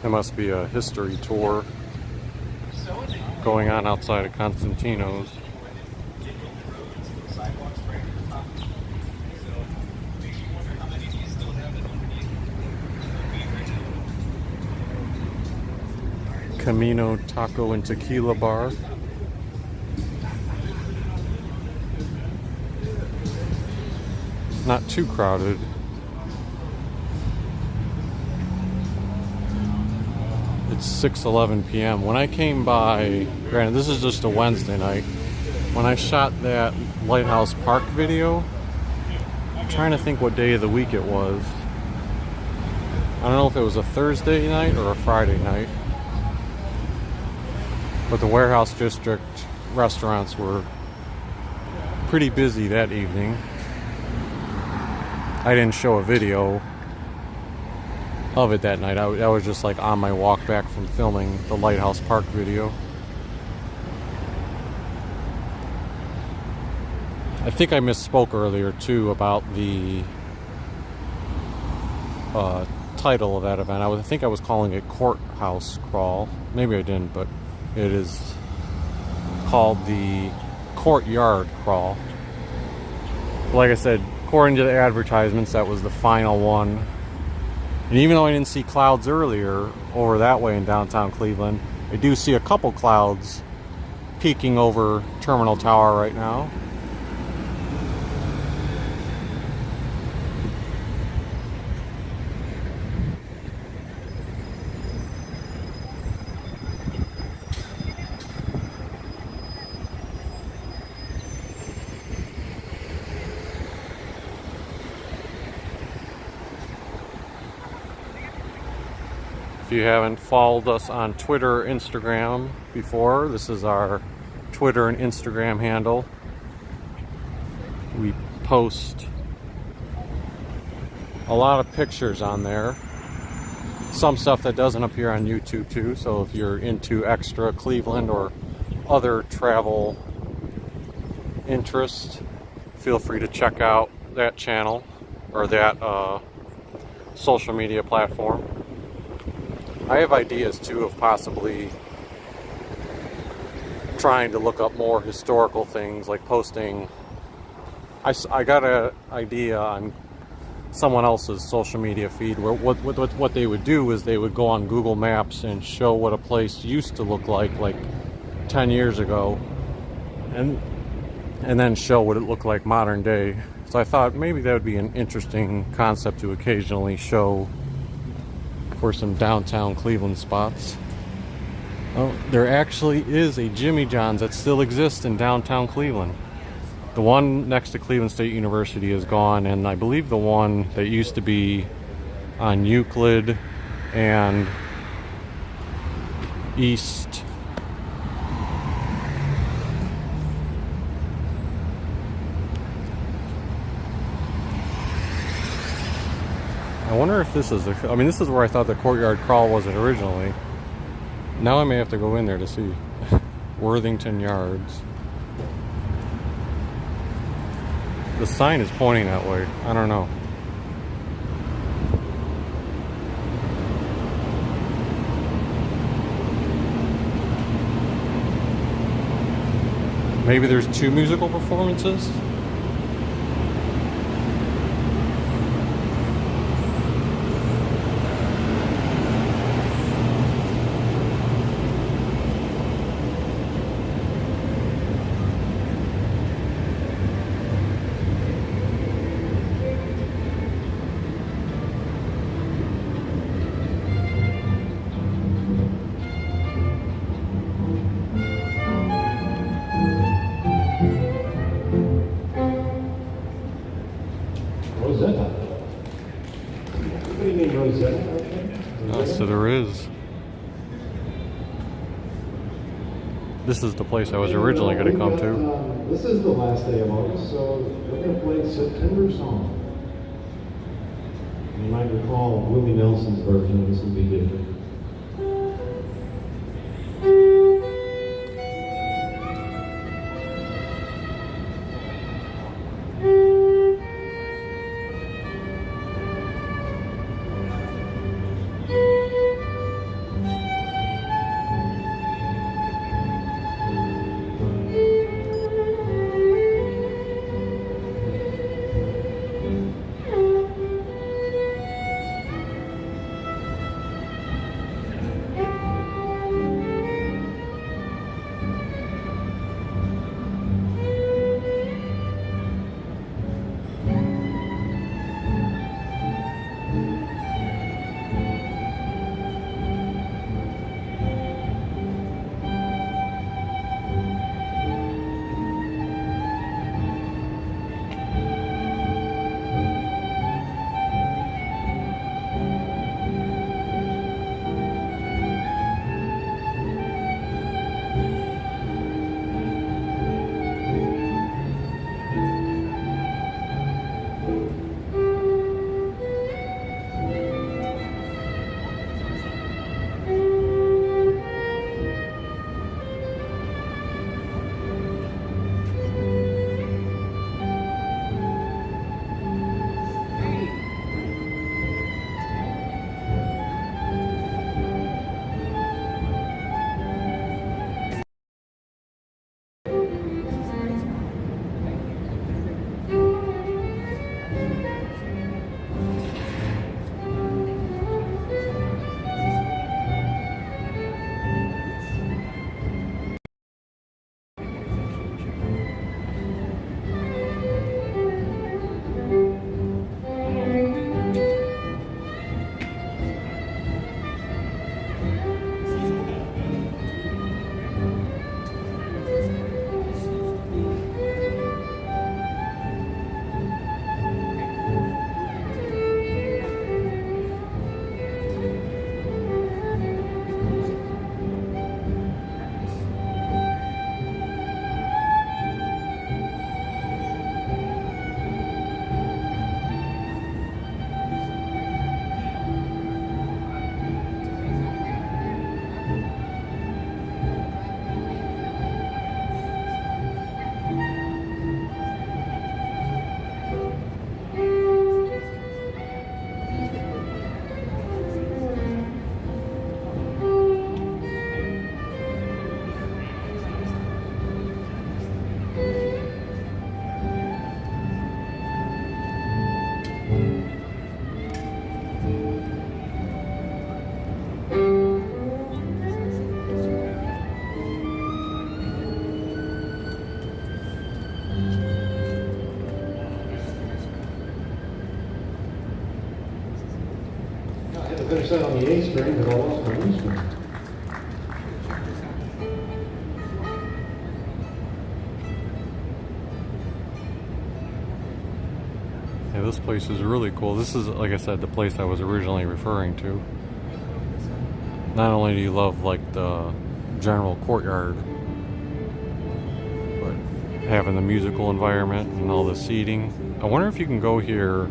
There must be a history tour going on outside of Constantino's. Camino Taco and Tequila Bar. Not too crowded. It's 6:11 p.m. When I came by, granted this is just a Wednesday night, when I shot that Lighthouse Park video, I'm trying to think what day of the week it was. I don't know if it was a Thursday night or a Friday night, but the warehouse district restaurants were pretty busy that evening. I didn't show a video of it that night. I was just like on my walk back from filming the Lighthouse Park video. I think I misspoke earlier too about the title of that event. I think I was calling it Courthouse Crawl. Maybe I didn't, but it is called the Courtyard Crawl. Like I said, according to the advertisements, that was the final one. And even though I didn't see clouds earlier over that way in downtown Cleveland, I do see a couple clouds peeking over Terminal Tower right now. you haven't followed us on Twitter or Instagram before, this is our Twitter and Instagram handle. We post a lot of pictures on there. Some stuff that doesn't appear on YouTube too, so if you're into extra Cleveland or other travel interest, feel free to check out that channel or that social media platform. I have ideas too of possibly trying to look up more historical things, like posting. I got an idea on someone else's social media feed where what they would do is they would go on Google Maps and show what a place used to look like 10 years ago, and then show what it looked like modern day. So I thought maybe that would be an interesting concept to occasionally show for some downtown Cleveland spots. Oh, there actually is a Jimmy John's that still exists in downtown Cleveland. The one next to Cleveland State University is gone, and I believe the one that used to be on Euclid and East. I wonder if this is I mean, this is where I thought the Courtyard Crawl was originally. Now I may have to go in there to see. Worthington Yards. The sign is pointing that way. I don't know. Maybe there's 2 musical performances? So there is. This is the place I was originally going to come to. This is the last day of August, so we're going to play September Song. You might recall Willie Nelson's version. This will be different. finish that on the A string, but I lost my E string. Yeah, this place is really cool. This is, like I said, the place I was originally referring to. Not only do you love like the general courtyard, but having the musical environment and all the seating. I wonder if you can go here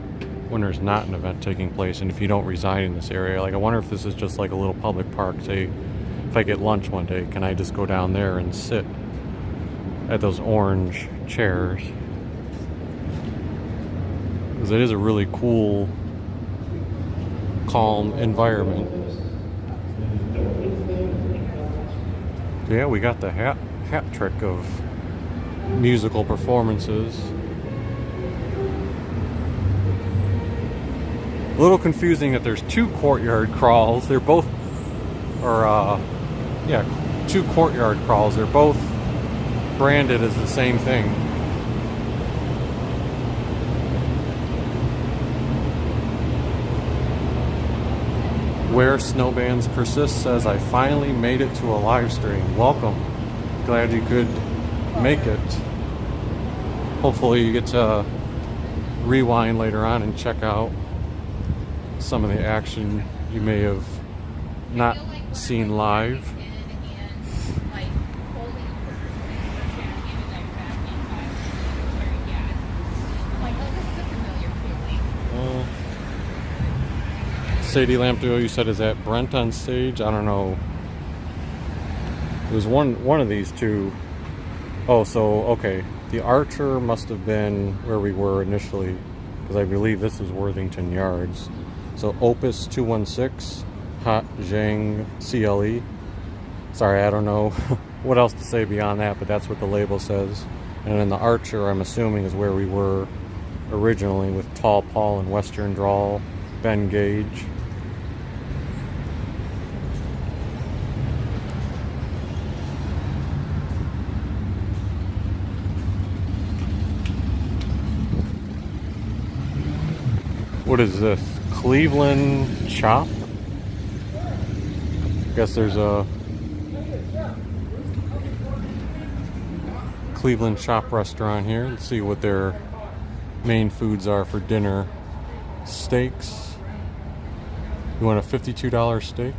when there's not an event taking place and if you don't reside in this area. Like, I wonder if this is just like a little public park. Say, if I get lunch one day, can I just go down there and sit at those orange chairs? Because it is a really cool, calm environment. So yeah, we got the hat trick of musical performances. A little confusing that there's two courtyard crawls. They're both, two courtyard crawls. They're both branded as the same thing. Where Snowbands Persist says, I finally made it to a live stream. Welcome. Glad you could make it. Hopefully you get to rewind later on and check out some of the action you may have not seen live. Sadie Lampdo, you said, is that Brent on stage? I don't know. It was one of these two. Oh, so okay. The Archer must have been where we were initially, because I believe this is Worthington Yards. So Opus 216, Hot Zhang CLE. Sorry, I don't know what else to say beyond that, but that's what the label says. And then the Archer, I'm assuming, is where we were originally with Tall Paul and Western Drawl, Ben Gage. What is this? Cleveland Chop? I guess there's a Cleveland Chop restaurant here. Let's see what their main foods are for dinner. Steaks. You want a $52 steak?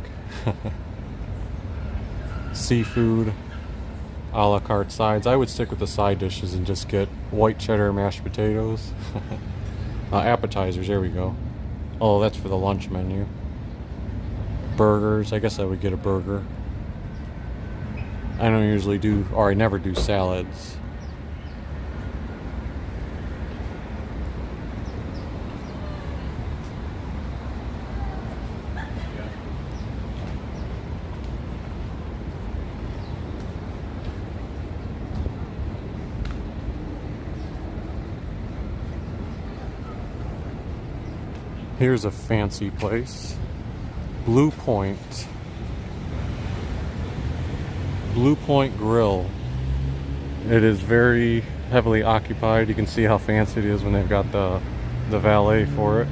Seafood. A la carte sides. I would stick with the side dishes and just get white cheddar mashed potatoes. Appetizers, there we go. Oh, that's for the lunch menu. Burgers, I guess I would get a burger. I don't usually do, or I never do salads. Here's a fancy place. Blue Point. Blue Point Grill. It is very heavily occupied. You can see how fancy it is when they've got the valet for it.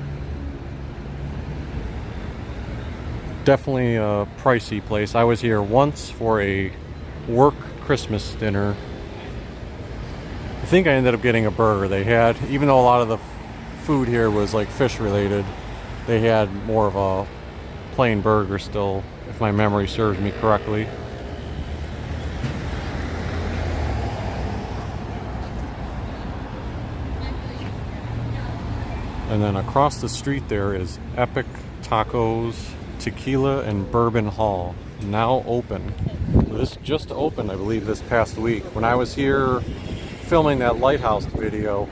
Definitely a pricey place. I was here once for a work Christmas dinner. I think I ended up getting a burger. They had, even though a lot of the food here was like fish related, they had more of a plain burger still, if my memory serves me correctly. And then across the street there is Epic Tacos, Tequila and Bourbon Hall, now open. This just opened, I believe, this past week. When I was here filming that Lighthouse video,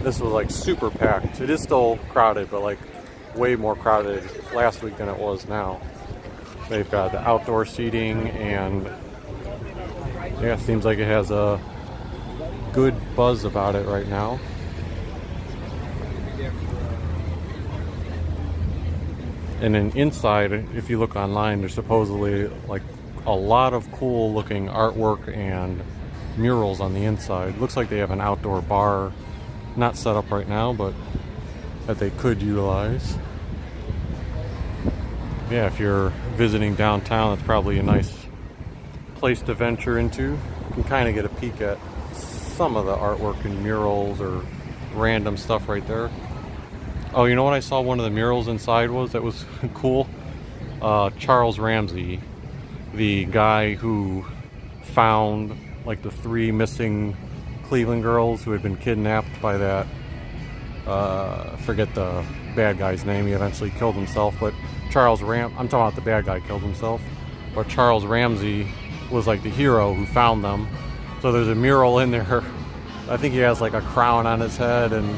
this was like super packed. It is still crowded, but like way more crowded last week than it was now. They've got the outdoor seating, and yeah, it seems like it has a good buzz about it right now. And then inside, if you look online, there's supposedly like a lot of cool looking artwork and murals on the inside. Looks like they have an outdoor bar, not set up right now, but that they could utilize. yeah, if you're visiting downtown, it's probably a nice place to venture into. You can kind of get a peek at some of the artwork and murals or random stuff right there. Oh, you know what I saw one of the murals inside that was cool? Charles Ramsey, the guy who found like the 3 missing Cleveland girls who had been kidnapped by that, forget the bad guy's name, he eventually killed himself, but I'm talking about the bad guy killed himself, but Charles Ramsey was like the hero who found them. So there's a mural in there. I think he has like a crown on his head, and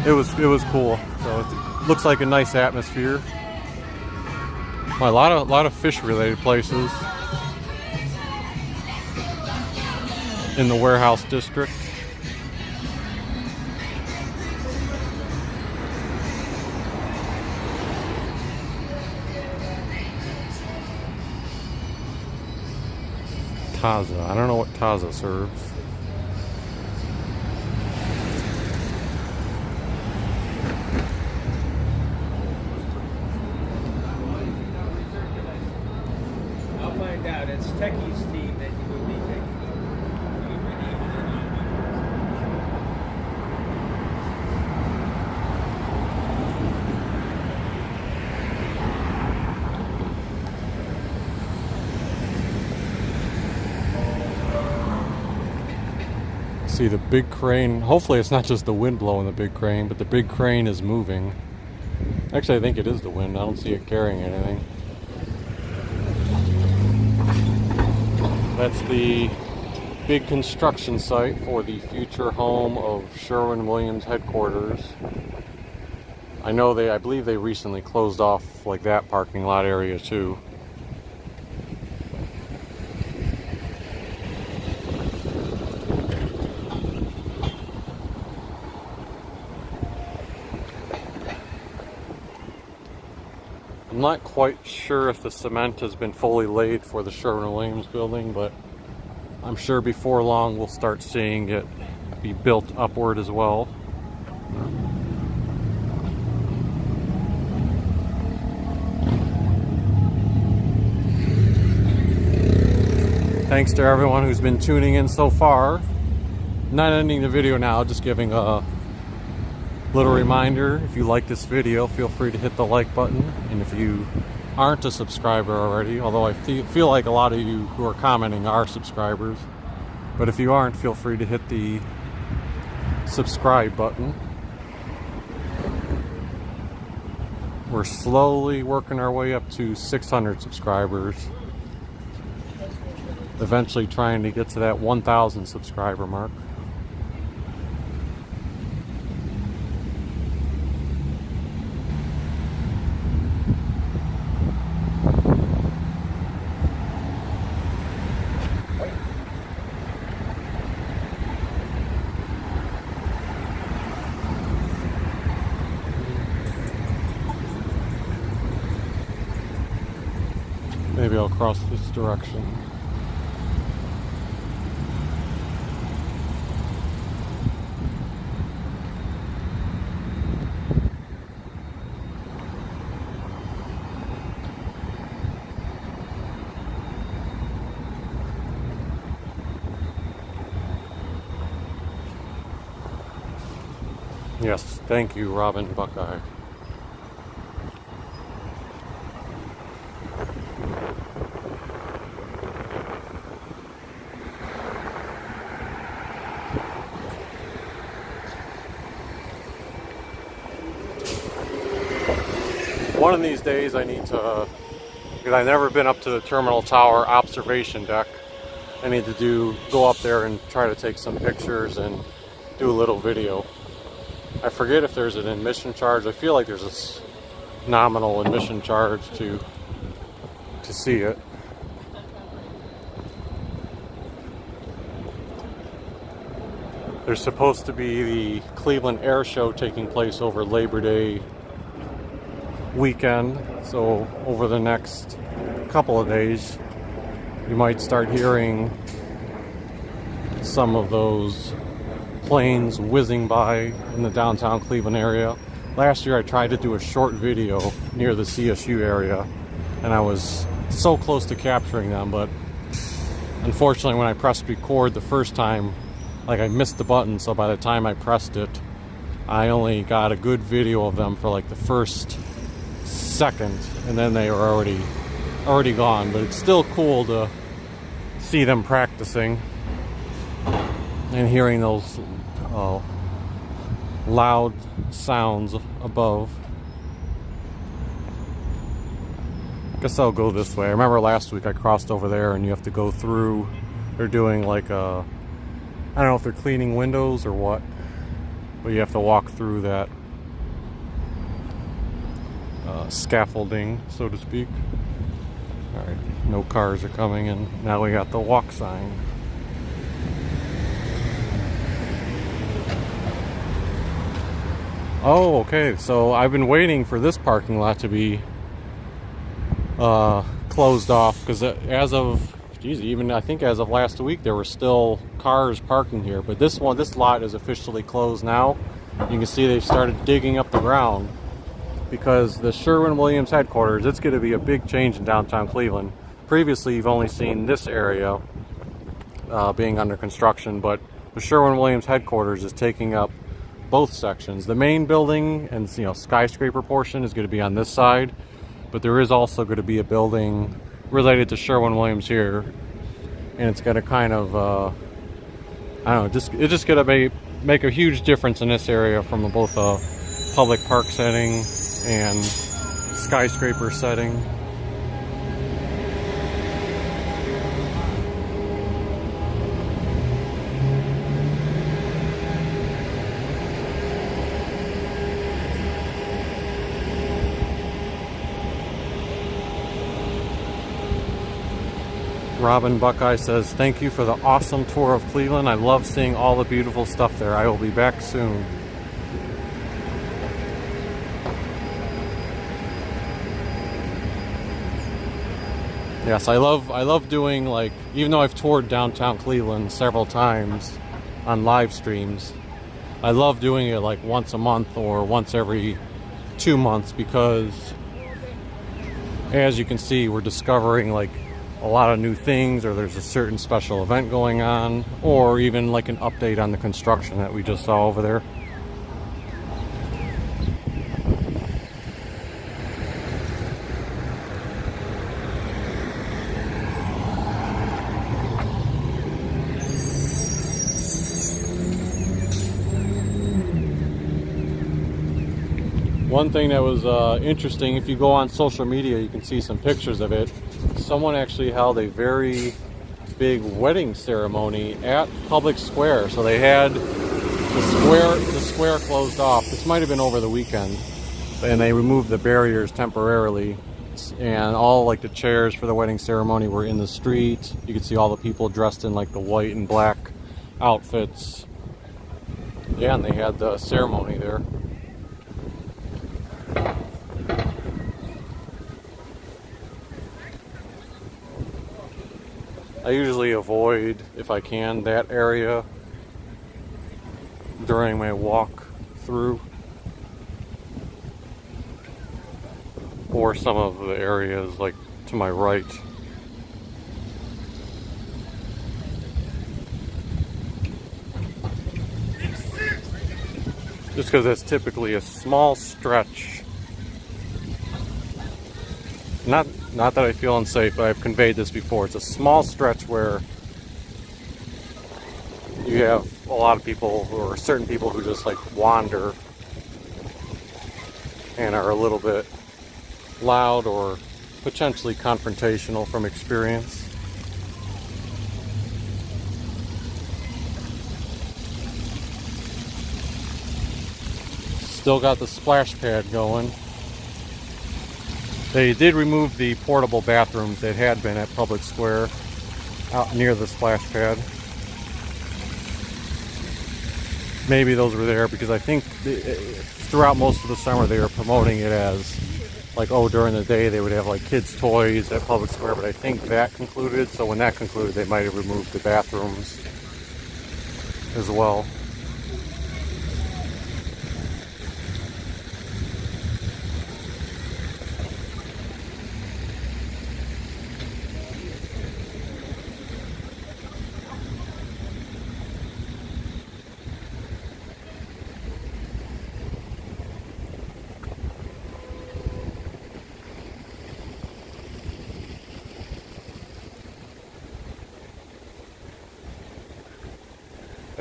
it was cool. So it looks like a nice atmosphere. Well, a lot of fish related places in the warehouse district. Taza. I don't know what Taza serves. I'll find out. It's Techie's team that you will be taking. See the big crane. Hopefully it's not just the wind blowing the big crane, but the big crane is moving. Actually, I think it is the wind. I don't see it carrying anything. That's the big construction site for the future home of Sherwin Williams headquarters. I believe they recently closed off like that parking lot area too. I'm not quite sure if the cement has been fully laid for the Sherwin Williams building, but I'm sure before long we'll start seeing it be built upward as well. Thanks to everyone who's been tuning in so far. Not ending the video now, just giving a little reminder, if you like this video, feel free to hit the like button. And if you aren't a subscriber already, although I feel like a lot of you who are commenting are subscribers, but if you aren't, feel free to hit the subscribe button. We're slowly working our way up to 600 subscribers, eventually trying to get to that 1,000 subscriber mark. Maybe I'll cross this direction. Yes, thank you, Robin Buckeye. One of these days I need to, because I've never been up to the Terminal Tower observation deck, I need to go up there and try to take some pictures and do a little video. I forget if there's an admission charge. I feel like there's a nominal admission charge to see it. There's supposed to be the Cleveland Air Show taking place over Labor Day weekend, so over the next couple of days you might start hearing some of those planes whizzing by in the downtown Cleveland area. last year I tried to do a short video near the CSU area, and I was so close to capturing them, but unfortunately when I pressed record the first time, like I missed the button, so by the time I pressed it, I only got a good video of them for like the first second, and then they were already gone. But it's still cool to see them practicing and hearing those loud sounds above. Guess I'll go this way. I remember last week I crossed over there and you have to go through, they're doing like a, I don't know if they're cleaning windows or what, but you have to walk through that scaffolding, so to speak. Alright, no cars are coming in. Now we got the walk sign. Oh, okay, so I've been waiting for this parking lot to be closed off, because as of, geez, even I think as of last week there were still cars parking here, but this lot is officially closed now. You can see they've started digging up the ground, because the Sherwin Williams headquarters, it's going to be a big change in downtown Cleveland. Previously you've only seen this area being under construction, but the Sherwin Williams headquarters is taking up both sections. The main building and skyscraper portion is going to be on this side, but there is also going to be a building related to Sherwin Williams here, and it's going to kind of I don't know, it's just going to make a huge difference in this area from both a public park setting and skyscraper setting. Robin Buckeye says, "Thank you for the awesome tour of Cleveland. I love seeing all the beautiful stuff there. I will be back soon." Yes, I love doing, like, even though I've toured downtown Cleveland several times on live streams, I love doing it like once a month or once every 2 months, because as you can see, we're discovering like a lot of new things, or there's a certain special event going on, or even like an update on the construction that we just saw over there. One thing that was interesting, if you go on social media, you can see some pictures of it. Someone actually held a very big wedding ceremony at Public Square. So they had the square closed off. This might have been over the weekend, and they removed the barriers temporarily. And all like the chairs for the wedding ceremony were in the street. You could see all the people dressed in like the white and black outfits. Yeah, and they had the ceremony there. I usually avoid, if I can, that area during my walk through, or some of the areas like to my right. Just because it's typically a small stretch. Not that I feel unsafe, but I've conveyed this before. It's a small stretch where you have a lot of people, or certain people, who just like wander and are a little bit loud or potentially confrontational from experience. Still got the splash pad going. They did remove the portable bathrooms that had been at Public Square out near the splash pad. Maybe those were there because I think throughout most of the summer they were promoting it as like, oh, during the day they would have like kids' toys at Public Square, but I think that concluded. So when that concluded, they might have removed the bathrooms as well.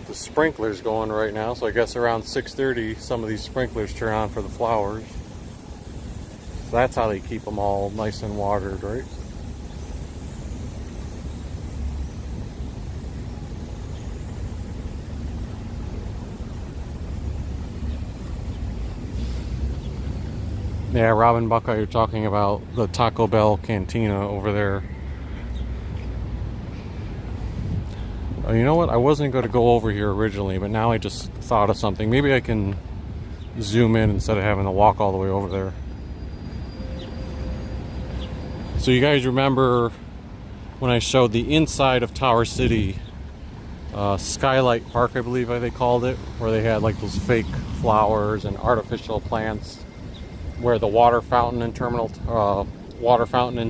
the sprinklers going right now, so I guess around 6:30 some of these sprinklers turn on for the flowers. So that's how they keep them all nice and watered, right? Yeah, Robin Buckeye, you're talking about the Taco Bell Cantina over there. You know what? I wasn't going to go over here originally, but now I just thought of something. Maybe I can zoom in instead of having to walk all the way over there. So you guys remember when I showed the inside of Tower City, Skylight Park, I believe they called it, where they had like those fake flowers and artificial plants, where the water fountain in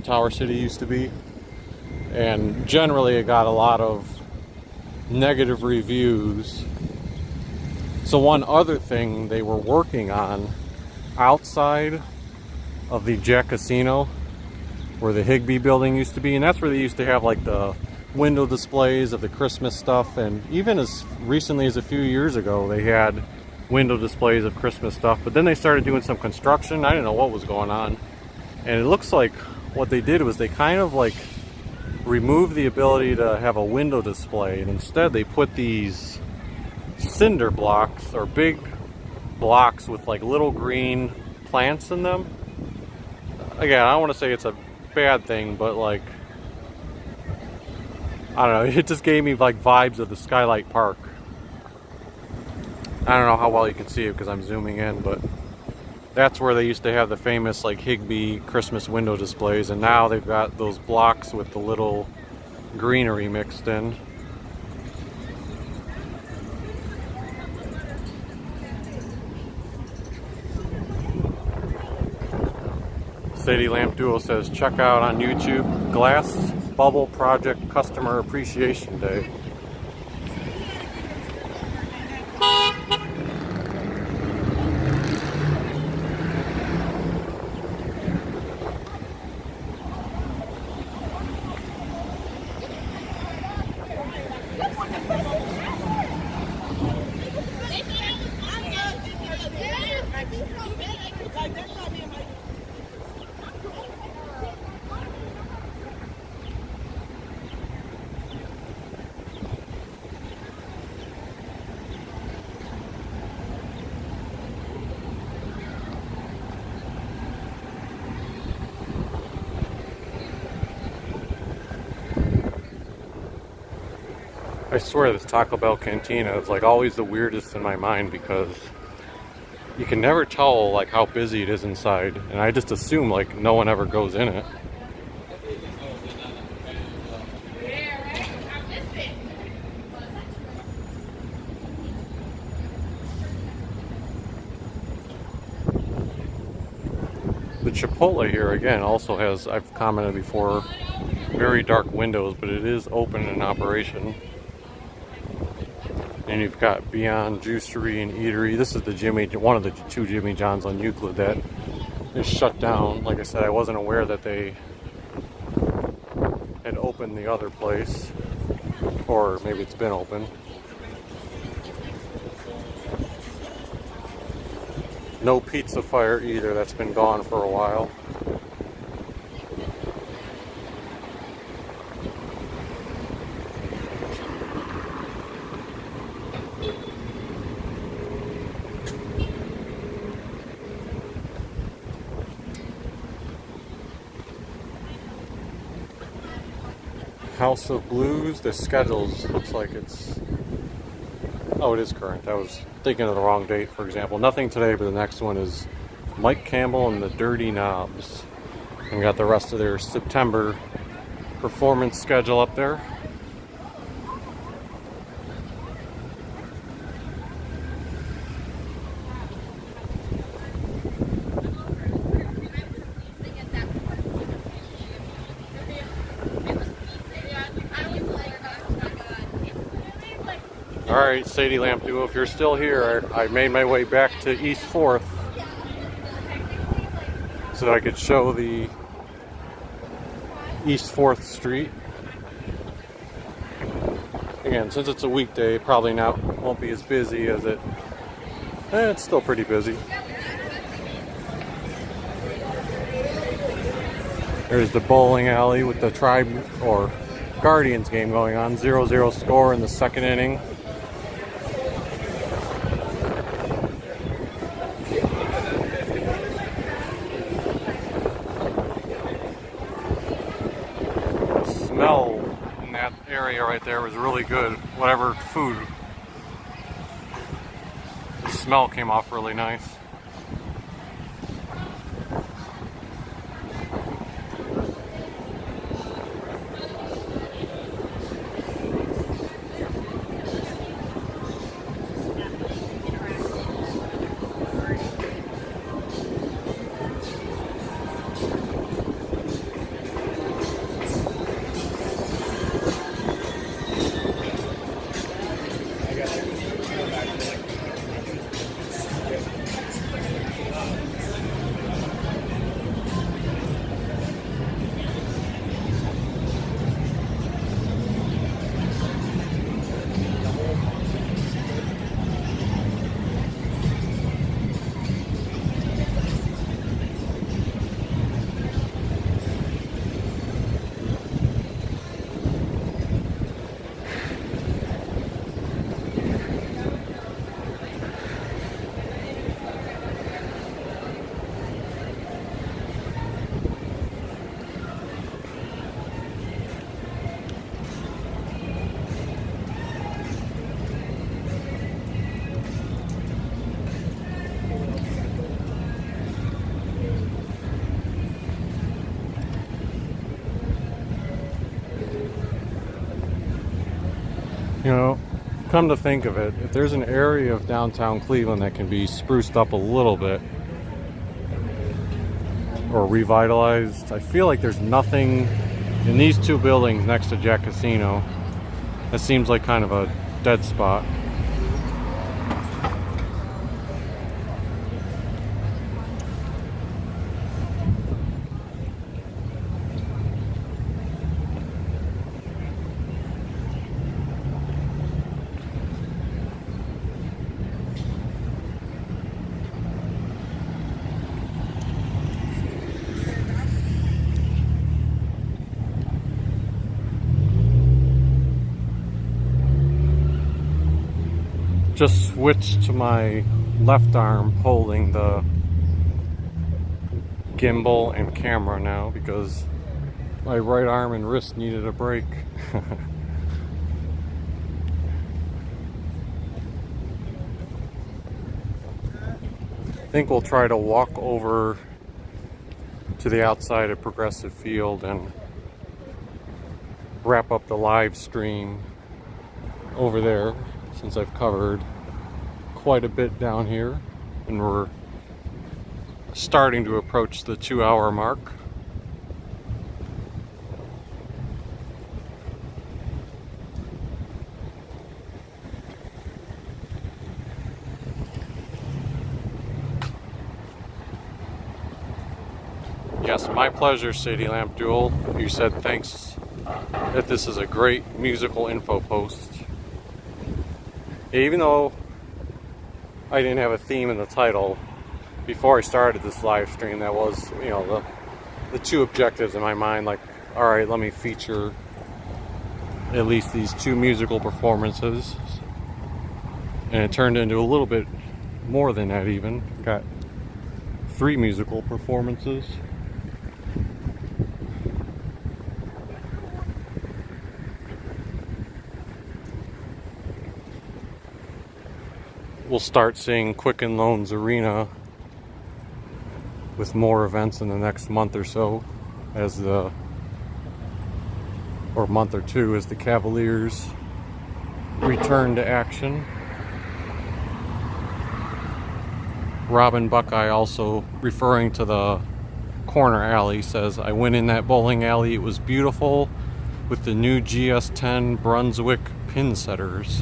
Tower City used to be. And generally it got a lot of negative reviews. So one other thing they were working on outside of the Jack Casino, where the Higbee building used to be, and that's where they used to have like the window displays of the Christmas stuff, and even as recently as a few years ago they had window displays of Christmas stuff. But then they started doing some construction. I didn't know what was going on, and it looks like what they did was they kind of like removed the ability to have a window display, and instead they put these cinder blocks, or big blocks with like little green plants in them. Again, I don't want to say it's a bad thing, but like, I don't know, it just gave me like vibes of the Skylight Park. I don't know how well you can see it because I'm zooming in, but that's where they used to have the famous like Higbee Christmas window displays, and now they've got those blocks with the little greenery mixed in. Sadie Lamp Duo says, check out on YouTube Glass Bubble Project Customer Appreciation Day. I swear this Taco Bell Cantina is like always the weirdest in my mind, because you can never tell like how busy it is inside, and I just assume like no one ever goes in it. The Chipotle here again also has, I've commented before, very dark windows, but it is open in operation. And you've got Beyond Juicery and Eatery. This is the one of the two Jimmy John's on Euclid that is shut down. Like I said, I wasn't aware that they had opened the other place, or maybe it's been open. No Pizza Fire either. That's been gone for a while. House of Blues, the schedules looks like it's, oh, it is current. I was thinking of the wrong date, for example. Nothing today, but the next one is Mike Campbell and the Dirty Knobs. And we got the rest of their September performance schedule up there. Alright, Sadie Lamp Duo, if you're still here, I made my way back to East 4th so that I could show the East 4th Street. Again, since it's a weekday, probably won't be as busy as it. It's still pretty busy. There's the bowling alley with the Tribe or Guardians game going on. 0-0 score in the second inning. The smell in that area right there was really good. Whatever food. The smell came off really nice. You know, come to think of it, if there's an area of downtown Cleveland that can be spruced up a little bit or revitalized, I feel like there's nothing in these two buildings next to Jack Casino. That seems like kind of a dead spot. Just switched to my left arm holding the gimbal and camera now because my right arm and wrist needed a break. I think we'll try to walk over to the outside of Progressive Field and wrap up the live stream over there, since I've covered quite a bit down here and we're starting to approach the 2-hour mark. Yes, my pleasure, City Lamp Duel. You said thanks that this is a great musical info post. Even though I didn't have a theme in the title before I started this live stream, that was, you know, the two objectives in my mind. Like, all right, let me feature at least these two musical performances, and it turned into a little bit more than that. Even got 3 musical performances. We'll start seeing Quicken Loans Arena with more events in the next month or so, or month or two, as the Cavaliers return to action. Robin Buckeye, also referring to the corner alley, says, I went in that bowling alley, it was beautiful with the new GS10 Brunswick pin setters.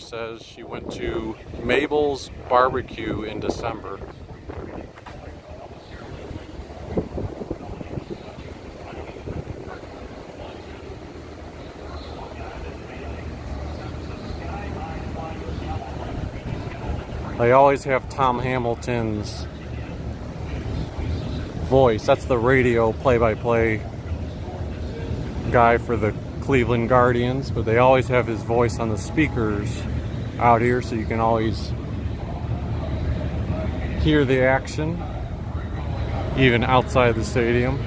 says she went to Mabel's Barbecue in December. They always have Tom Hamilton's voice. That's the radio play-by-play guy for the Cleveland Guardians, but they always have his voice on the speakers out here, so you can always hear the action, even outside the stadium.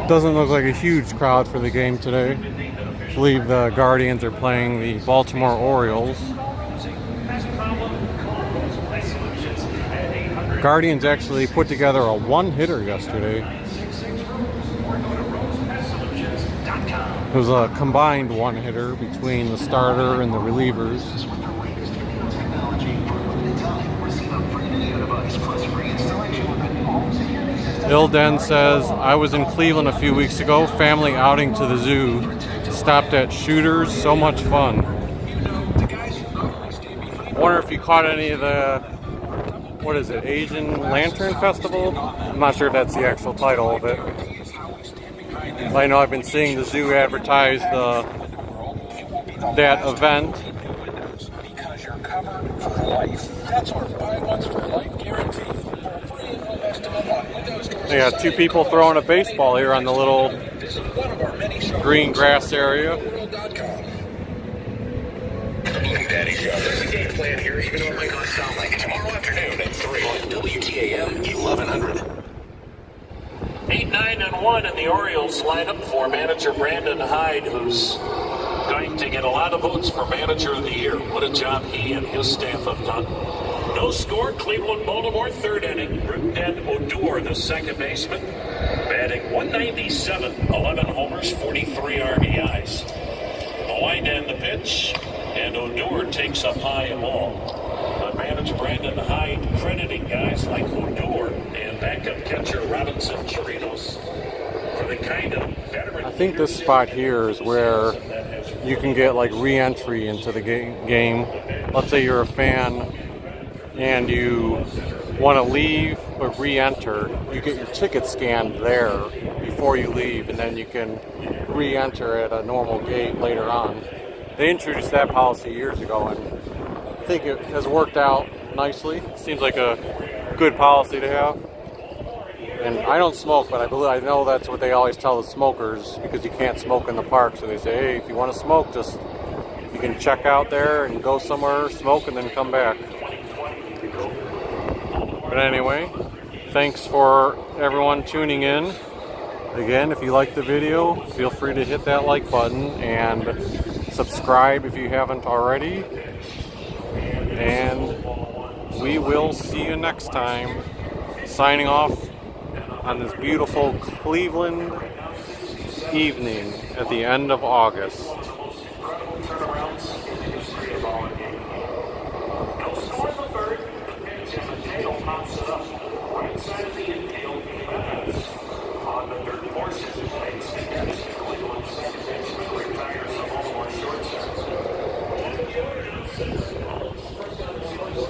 Doesn't look like a huge crowd for the game today. I believe the Guardians are playing the Baltimore Orioles. Guardians actually put together a one-hitter yesterday. It was a combined one-hitter between the starter and the relievers. Ilden says, I was in Cleveland a few weeks ago, family outing to the zoo. Stopped at Shooters, so much fun. Wonder if you caught any of the, what is it, Asian Lantern Festival? I'm not sure if that's the actual title of it. I know I've been seeing the zoo advertise that event. Because you're covered for life. That's our buy once for life guarantee. They got two people throwing a baseball here on the little green grass area. Daddy Show. There's a game plan here, even though it might not sound like it. Tomorrow afternoon at 3 on WTAM 1100. 8-9-1 in the Orioles lineup for manager Brandon Hyde, who's going to get a lot of votes for manager of the year. What a job he and his staff have done. No score, Cleveland, Baltimore, third inning. Brooklyn Odor, the second baseman, batting 197, 11 homers, 43 RBIs. The line and the pitch, and Odor takes up high and long. But manager Brandon Hyde crediting guys like Odor and backup catcher Robinson Chirinos for the kind of veteran. I think this spot here is where you can get like re-entry into the game. Let's say you're a fan and you want to leave but re-enter, you get your ticket scanned there before you leave, and then you can re-enter at a normal gate later on. They introduced that policy years ago, and I think it has worked out nicely. Seems like a good policy to have. And I don't smoke, but I know that's what they always tell the smokers, because you can't smoke in the park. So they say, hey, if you want to smoke, just you can check out there and go somewhere, smoke, and then come back. But anyway, thanks for everyone tuning in. Again, if you like the video, feel free to hit that like button and subscribe if you haven't already. And we will see you next time. Signing off on this beautiful Cleveland evening at the end of August.